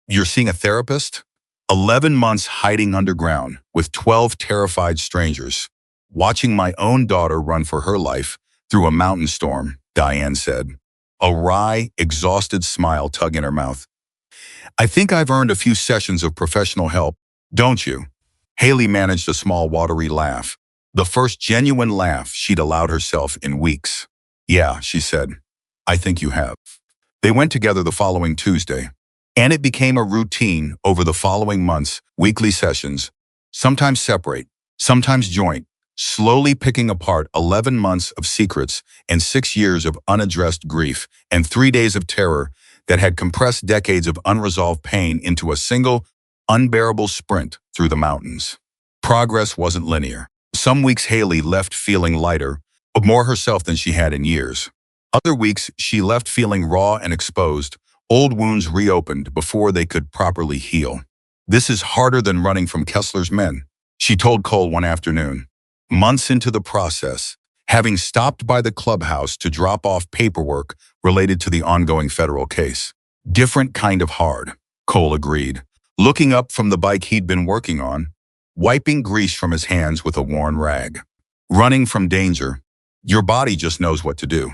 [SPEAKER 1] You're seeing a therapist? 11 months hiding underground with 12 terrified strangers. Watching my own daughter run for her life through a mountain storm, Diane said. A wry, exhausted smile tugged in her mouth. I think I've earned a few sessions of professional help, don't you? Haley managed a small watery laugh, the first genuine laugh she'd allowed herself in weeks. Yeah, she said. I think you have. They went together the following Tuesday, and it became a routine over the following months, weekly sessions, sometimes separate, sometimes joint, slowly picking apart 11 months of secrets and 6 years of unaddressed grief and 3 days of terror that had compressed decades of unresolved pain into a single, unbearable sprint through the mountains. Progress wasn't linear. Some weeks Haley left feeling lighter, but more herself than she had in years. Other weeks she left feeling raw and exposed, old wounds reopened before they could properly heal. This is harder than running from Kessler's men, she told Cole one afternoon. Months into the process, having stopped by the clubhouse to drop off paperwork related to the ongoing federal case. Different kind of hard, Cole agreed, looking up from the bike he'd been working on, wiping grease from his hands with a worn rag. Running from danger, your body just knows what to do.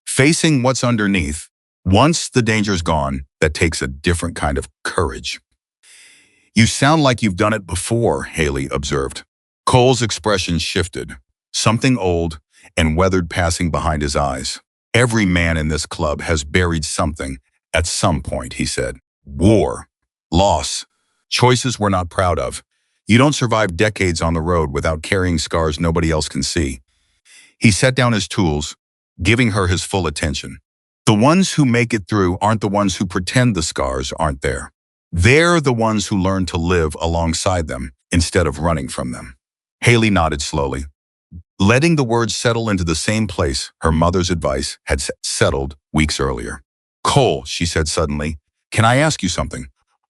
[SPEAKER 1] Facing what's underneath, once the danger's gone, that takes a different kind of courage. You sound like you've done it before, Haley observed. Cole's expression shifted, something old and weathered passing behind his eyes. Every man in this club has buried something at some point, he said. War, loss, choices we're not proud of. You don't survive decades on the road without carrying scars nobody else can see. He set down his tools, giving her his full attention. The ones who make it through aren't the ones who pretend the scars aren't there. They're the ones who learn to live alongside them instead of running from them. Haley nodded slowly, letting the words settle into the same place her mother's advice had settled weeks earlier. Cole, she said suddenly, can I ask you something?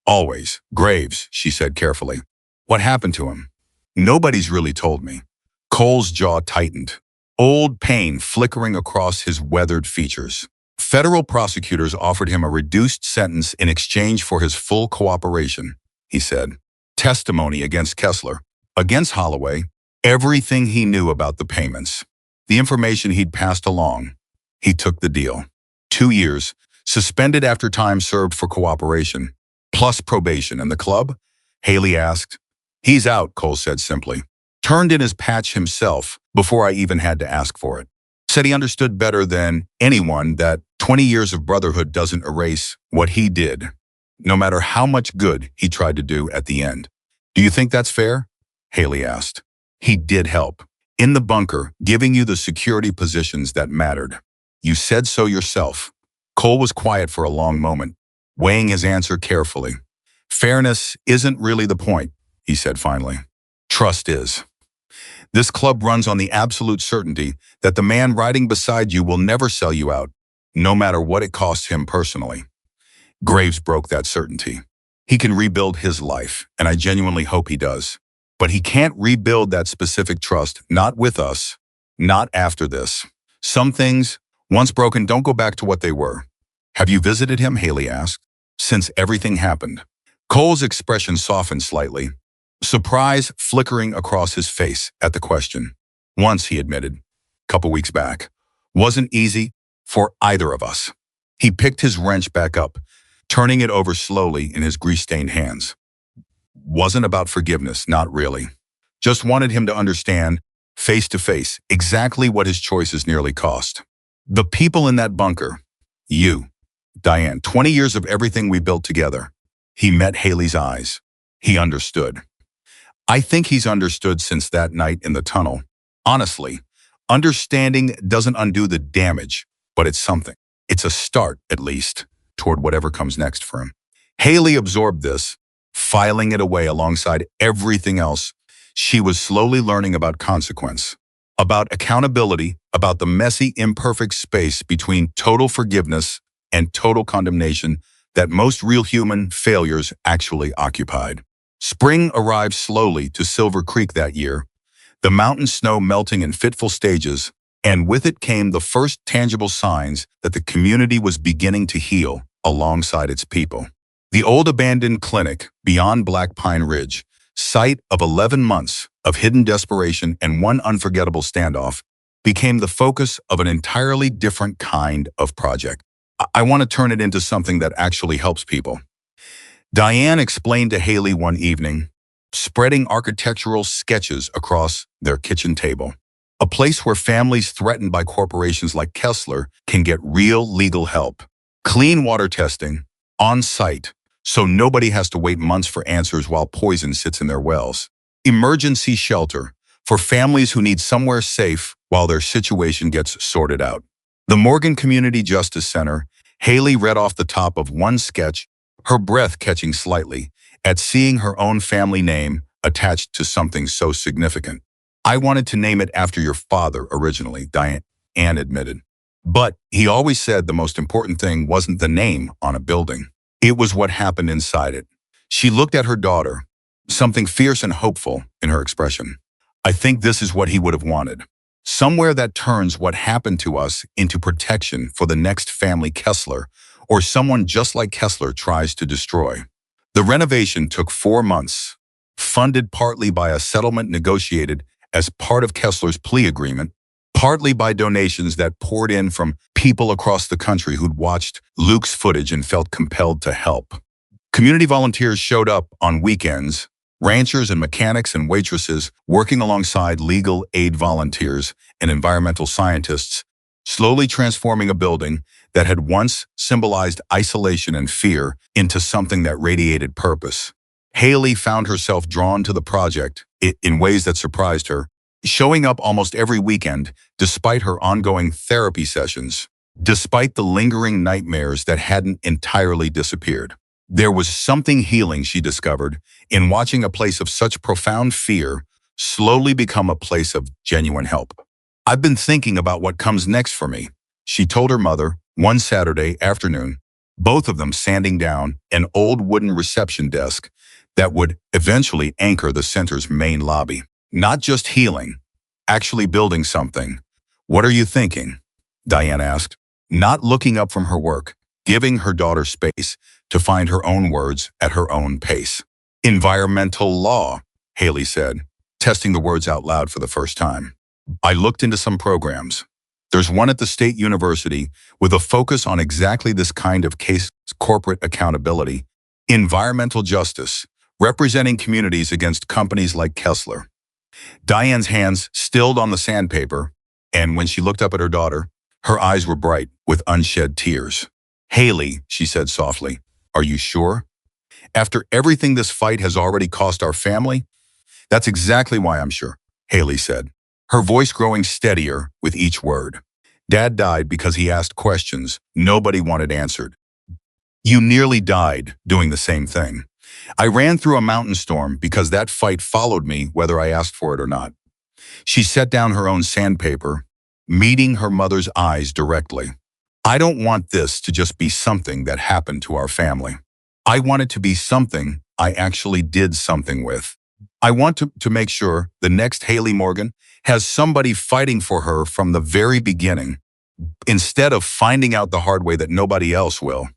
[SPEAKER 1] Always. Graves, she said carefully. What happened to him? Nobody's really told me. Cole's jaw tightened, old pain flickering across his weathered features. Federal prosecutors offered him a reduced sentence in exchange for his full cooperation, he said. Testimony against Kessler, against Holloway, everything he knew about the payments, the information he'd passed along. He took the deal. 2 years, suspended after time served for cooperation, plus probation. And the club? Haley asked. He's out, Cole said simply. Turned in his patch himself before I even had to ask for it. Said he understood better than anyone that 20 years of brotherhood doesn't erase what he did, no matter how much good he tried to do at the end. Do you think that's fair? Haley asked. He did help. In the bunker, giving you the security positions that mattered. You said so yourself. Cole was quiet for a long moment, weighing his answer carefully. Fairness isn't really the point, he said finally. Trust is. This club runs on the absolute certainty that the man riding beside you will never sell you out, no matter what it costs him personally. Graves broke that certainty. He can rebuild his life, and I genuinely hope he does. But he can't rebuild that specific trust, not with us, not after this. Some things, once broken, don't go back to what they were. Have you visited him? Haley asked. Since everything happened. Cole's expression softened slightly, surprise flickering across his face at the question. Once, he admitted, a couple weeks back. Wasn't easy for either of us. He picked his wrench back up, turning it over slowly in his grease-stained hands. Wasn't about forgiveness, not really. Just wanted him to understand, face to face, exactly what his choices nearly cost. The people in that bunker, you, Diane, 20 years of everything we built together. He met Haley's eyes. He understood. I think he's understood since that night in the tunnel. Honestly, Understanding doesn't undo the damage, but it's something. It's a start, at least, toward whatever comes next for him. Haley absorbed this, filing it away alongside everything else. She was slowly learning about consequence, about accountability, about the messy, imperfect space between total forgiveness and total condemnation that most real human failures actually occupied. Spring arrived slowly to Silver Creek that year, the mountain snow melting in fitful stages, and with it came the first tangible signs that the community was beginning to heal alongside its people. The old abandoned clinic beyond Black Pine Ridge, site of 11 months of hidden desperation and one unforgettable standoff, became the focus of an entirely different kind of project. I want to turn it into something that actually helps people. Diane explained to Haley one evening, spreading architectural sketches across their kitchen table. A place where families threatened by corporations like Kessler can get real legal help. Clean water testing, on site, so nobody has to wait months for answers while poison sits in their wells. Emergency shelter, for families who need somewhere safe while their situation gets sorted out. The Morgan Community Justice Center. Haley read off the top of one sketch, her breath catching slightly at seeing her own family name attached to something so significant. I wanted to name it after your father originally, Diane admitted. But he always said the most important thing wasn't the name on a building. It was what happened inside it. She looked at her daughter, something fierce and hopeful in her expression. I think this is what he would have wanted. Somewhere that turns what happened to us into protection for the next family Kessler, or someone just like Kessler tries to destroy. The renovation took 4 months, funded partly by a settlement negotiated as part of Kessler's plea agreement, partly by donations that poured in from people across the country who'd watched Luke's footage and felt compelled to help. Community volunteers showed up on weekends, ranchers and mechanics and waitresses working alongside legal aid volunteers and environmental scientists, slowly transforming a building that had once symbolized isolation and fear into something that radiated purpose. Haley found herself drawn to the project in ways that surprised her, showing up almost every weekend despite her ongoing therapy sessions, despite the lingering nightmares that hadn't entirely disappeared. There was something healing, she discovered, in watching a place of such profound fear slowly become a place of genuine help. I've been thinking about what comes next for me, she told her mother one Saturday afternoon, both of them sanding down an old wooden reception desk that would eventually anchor the center's main lobby. Not just healing, actually building something. What are you thinking? Diane asked, not looking up from her work, giving her daughter space to find her own words at her own pace. Environmental law, Haley said, testing the words out loud for the first time. I looked into some programs. There's one at the State University with a focus on exactly this kind of case: corporate accountability, environmental justice, representing communities against companies like Kessler. Diane's hands stilled on the sandpaper, and when she looked up at her daughter, her eyes were bright with unshed tears. Haley, she said softly, are you sure? After everything this fight has already cost our family? That's exactly why I'm sure, Haley said, her voice growing steadier with each word. Dad died because he asked questions nobody wanted answered. You nearly died doing the same thing. I ran through a mountain storm because that fight followed me whether I asked for it or not. She set down her own sandpaper, meeting her mother's eyes directly. I don't want this to just be something that happened to our family. I want it to be something I actually did something with. I want to make sure the next Haley Morgan has somebody fighting for her from the very beginning, instead of finding out the hard way that nobody else will.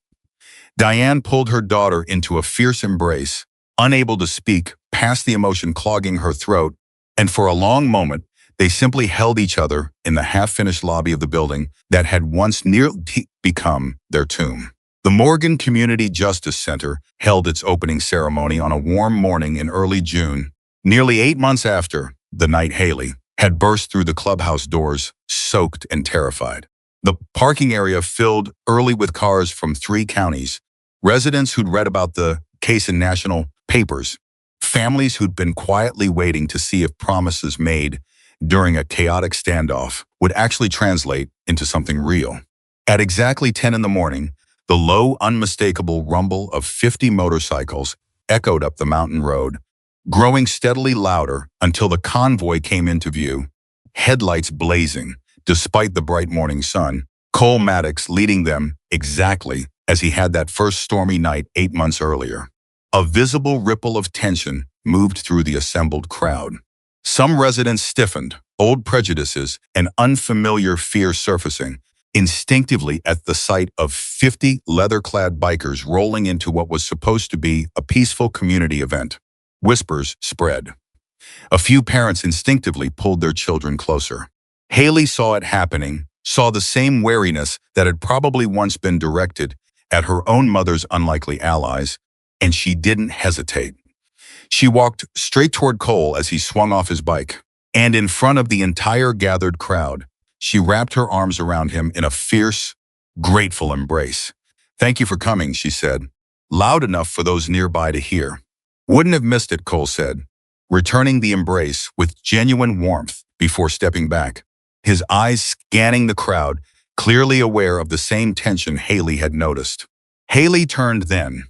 [SPEAKER 1] Diane pulled her daughter into a fierce embrace, unable to speak past the emotion clogging her throat, and for a long moment, they simply held each other in the half-finished lobby of the building that had once nearly become their tomb. The Morgan Community Justice Center held its opening ceremony on a warm morning in early June, nearly 8 months after the night Haley had burst through the clubhouse doors, soaked and terrified. The parking area filled early with cars from 3 counties, residents who'd read about the case in national papers, families who'd been quietly waiting to see if promises made during a chaotic standoff would actually translate into something real. At exactly 10 in the morning, the low, unmistakable rumble of 50 motorcycles echoed up the mountain road, growing steadily louder until the convoy came into view, headlights blazing despite the bright morning sun, Cole Maddox leading them exactly as he had that first stormy night 8 months earlier. A visible ripple of tension moved through the assembled crowd. Some residents stiffened, old prejudices and unfamiliar fear surfacing, instinctively at the sight of 50 leather-clad bikers rolling into what was supposed to be a peaceful community event. Whispers spread. A few parents instinctively pulled their children closer. Haley saw it happening, saw the same wariness that had probably once been directed at her own mother's unlikely allies, and she didn't hesitate. She walked straight toward Cole as he swung off his bike, and in front of the entire gathered crowd, she wrapped her arms around him in a fierce, grateful embrace. "Thank you for coming," she said, loud enough for those nearby to hear. "Wouldn't have missed it," Cole said, returning the embrace with genuine warmth before stepping back, his eyes scanning the crowd, clearly aware of the same tension Haley had noticed. Haley turned then,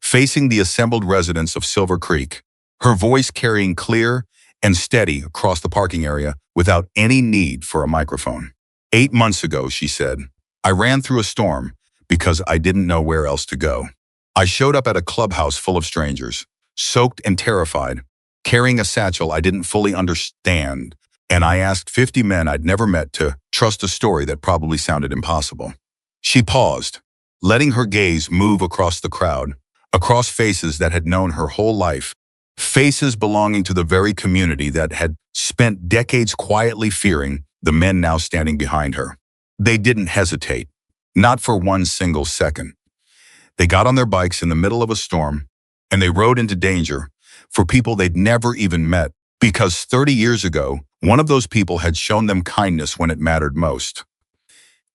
[SPEAKER 1] facing the assembled residents of Silver Creek, her voice carrying clear and steady across the parking area without any need for a microphone. "8 months ago," she said, "I ran through a storm because I didn't know where else to go. I showed up at a clubhouse full of strangers, soaked and terrified, carrying a satchel I didn't fully understand, and I asked 50 men I'd never met to trust a story that probably sounded impossible." She paused, letting her gaze move across the crowd, across faces that had known her whole life, faces belonging to the very community that had spent decades quietly fearing the men now standing behind her. They didn't hesitate, not for one single second. They got on their bikes in the middle of a storm, and they rode into danger for people they'd never even met, because 30 years ago, one of those people had shown them kindness when it mattered most.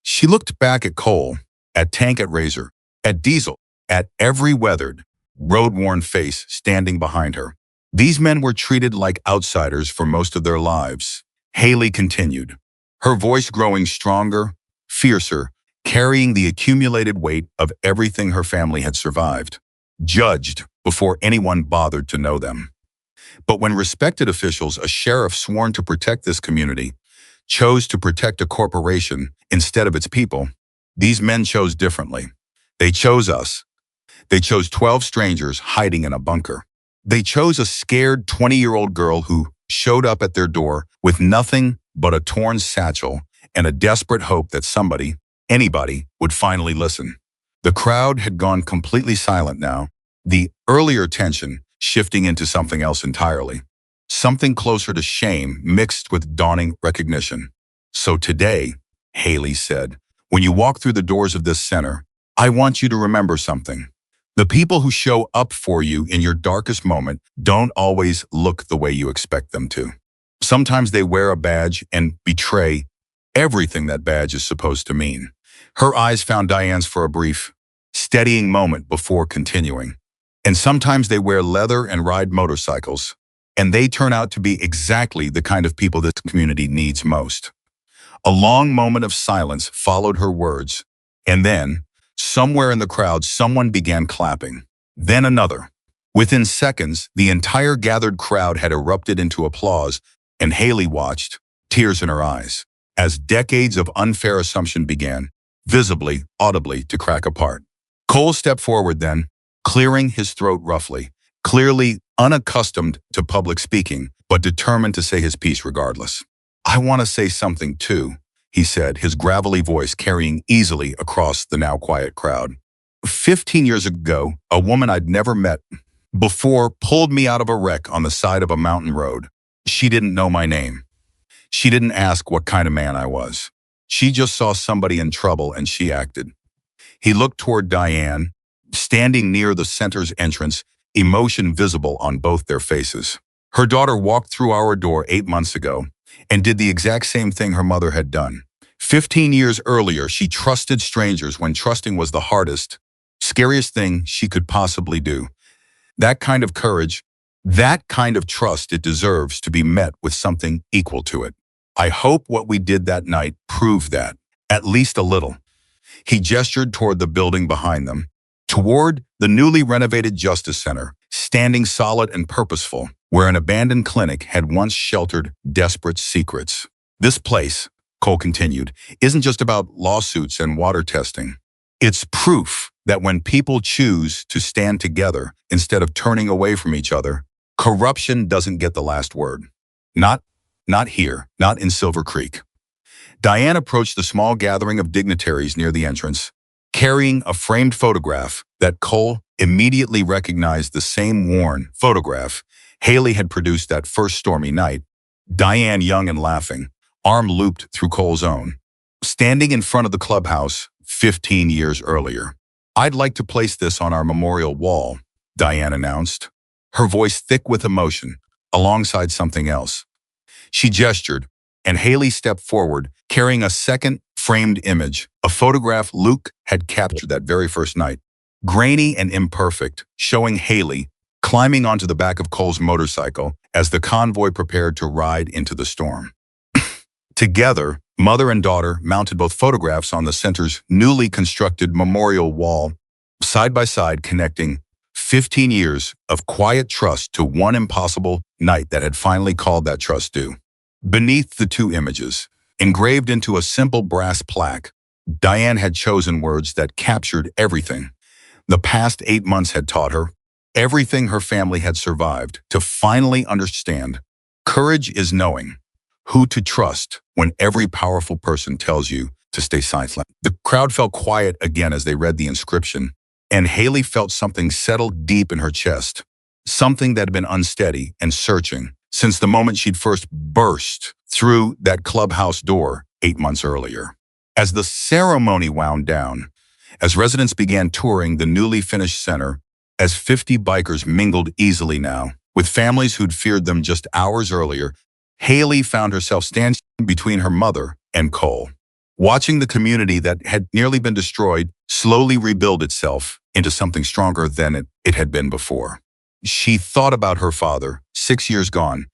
[SPEAKER 1] She looked back at Cole, at Tank, at Razor, at Diesel, at every weathered, road-worn face standing behind her. These men were treated like outsiders for most of their lives. Haley continued, her voice growing stronger, fiercer, carrying the accumulated weight of everything her family had survived, judged before anyone bothered to know them. But when respected officials, a sheriff sworn to protect this community, chose to protect a corporation instead of its people, these men chose differently. They chose us. They chose 12 strangers hiding in a bunker. They chose a scared 20-year-old girl who showed up at their door with nothing but a torn satchel and a desperate hope that somebody, anybody, would finally listen. The crowd had gone completely silent now, the earlier tension shifting into something else entirely, something closer to shame mixed with dawning recognition. "So today," Haley said, "when you walk through the doors of this center, I want you to remember something. The people who show up for you in your darkest moment don't always look the way you expect them to. Sometimes they wear a badge and betray everything that badge is supposed to mean." Her eyes found Diane's for a brief, steadying moment before continuing. "And sometimes they wear leather and ride motorcycles, and they turn out to be exactly the kind of people this community needs most." A long moment of silence followed her words, and then, somewhere in the crowd, someone began clapping. Then another. Within seconds, the entire gathered crowd had erupted into applause, and Haley watched, tears in her eyes, as decades of unfair assumption began, visibly, audibly, to crack apart. Cole stepped forward then, clearing his throat roughly, clearly unaccustomed to public speaking, but determined to say his piece regardless. "I want to say something too," he said, his gravelly voice carrying easily across the now quiet crowd. 15 years ago, a woman I'd never met before pulled me out of a wreck on the side of a mountain road. She didn't know my name. She didn't ask what kind of man I was. She just saw somebody in trouble and she acted." He looked toward Diane, standing near the center's entrance, emotion visible on both their faces. "Her daughter walked through our door 8 months ago and did the exact same thing her mother had done. 15 years earlier, she trusted strangers when trusting was the hardest, scariest thing she could possibly do. That kind of courage, That kind of trust, it deserves to be met with something equal to it. I hope what we did that night proved that, at least a little. He gestured toward the building behind them, toward the newly renovated Justice Center, standing solid and purposeful, where an abandoned clinic had once sheltered desperate secrets. This place, Cole continued, isn't just about lawsuits and water testing. It's proof that when people choose to stand together instead of turning away from each other, corruption doesn't get the last word. Not here, not in Silver Creek. Diane approached the small gathering of dignitaries near the entrance, carrying a framed photograph that Cole immediately recognized, the same worn photograph Haley had produced that first stormy night. Diane, young and laughing, arm looped through Cole's own, standing in front of the clubhouse 15 years earlier. "I'd like to place this on our memorial wall," Diane announced, her voice thick with emotion, alongside something else. She gestured, and Haley stepped forward, carrying a second framed image, a photograph Luke had captured that very first night. Grainy and imperfect, showing Haley climbing onto the back of Cole's motorcycle as the convoy prepared to ride into the storm. Together, mother and daughter mounted both photographs on the center's newly constructed memorial wall, side by side, connecting 15 years of quiet trust to one impossible night that had finally called that trust due. Beneath the two images, engraved into a simple brass plaque, Diane had chosen words that captured everything the past 8 months had taught her, everything her family had survived to finally understand. Courage is knowing who to trust when every powerful person tells you to stay silent. The crowd fell quiet again as they read the inscription, and Haley felt something settle deep in her chest, something that had been unsteady and searching since the moment she'd first burst through that clubhouse door 8 months earlier. As the ceremony wound down, as residents began touring the newly finished center, as 50 bikers mingled easily now with families who'd feared them just hours earlier, Haley found herself standing between her mother and Cole, watching the community that had nearly been destroyed slowly rebuild itself into something stronger than it had been before. She thought about her father, 6 years gone,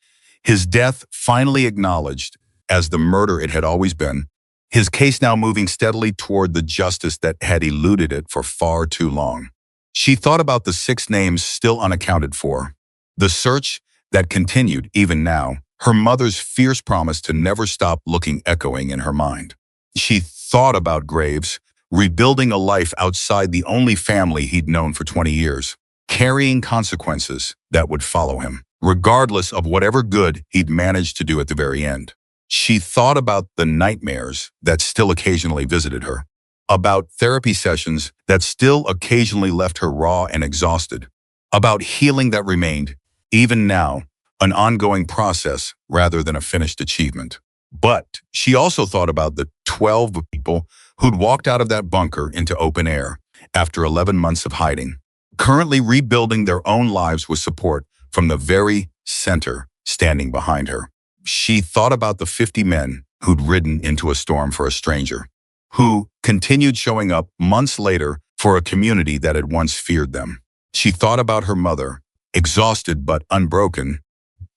[SPEAKER 1] his death finally acknowledged as the murder it had always been, his case now moving steadily toward the justice that had eluded it for far too long. She thought about the 6 names still unaccounted for, the search that continued even now, her mother's fierce promise to never stop looking echoing in her mind. She thought about Graves, rebuilding a life outside the only family he'd known for 20 years, carrying consequences that would follow him, regardless of whatever good he'd managed to do at the very end. She thought about the nightmares that still occasionally visited her, about therapy sessions that still occasionally left her raw and exhausted, about healing that remained, even now, an ongoing process rather than a finished achievement. But she also thought about the 12 people who'd walked out of that bunker into open air after 11 months of hiding, currently rebuilding their own lives with support from the very center standing behind her. She thought about the 50 men who'd ridden into a storm for a stranger, who continued showing up months later for a community that had once feared them. She thought about her mother, exhausted but unbroken,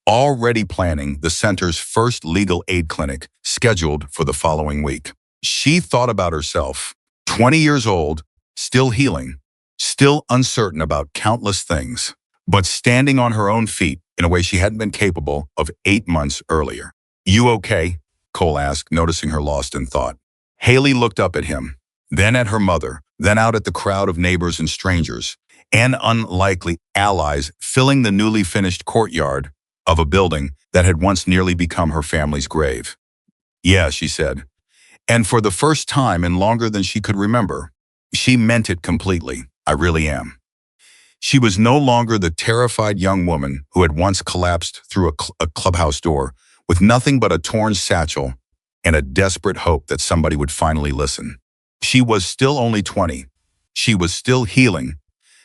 [SPEAKER 1] already planning the center's first legal aid clinic scheduled for the following week. She thought about herself, 20 years old, still healing, still uncertain about countless things, but standing on her own feet in a way she hadn't been capable of 8 months earlier. "You okay?" Cole asked, noticing her lost in thought. Haley looked up at him, then at her mother, then out at the crowd of neighbors and strangers, and unlikely allies filling the newly finished courtyard of a building that had once nearly become her family's grave. "Yeah," she said, and for the first time in longer than she could remember, she meant it completely. "I really am." She was no longer the terrified young woman who had once collapsed through a clubhouse door with nothing but a torn satchel and a desperate hope that somebody would finally listen. She was still only 20. She was still healing,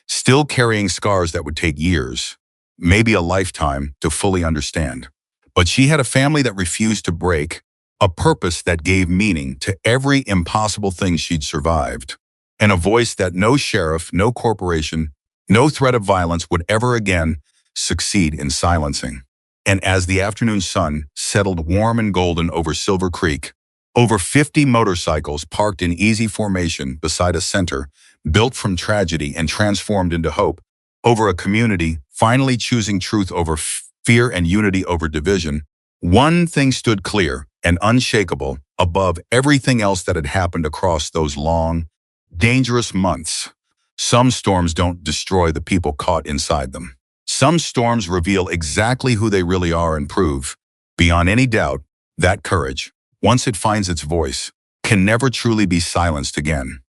[SPEAKER 1] still carrying scars that would take years, maybe a lifetime, to fully understand. But she had a family that refused to break, a purpose that gave meaning to every impossible thing she'd survived, and a voice that no sheriff, no corporation, no threat of violence would ever again succeed in silencing. And as the afternoon sun settled warm and golden over Silver Creek, over 50 motorcycles parked in easy formation beside a center built from tragedy and transformed into hope, over a community finally choosing truth over fear and unity over division, one thing stood clear and unshakable above everything else that had happened across those long, dangerous months. Some storms don't destroy the people caught inside them. Some storms reveal exactly who they really are and prove, beyond any doubt, that courage, once it finds its voice, can never truly be silenced again.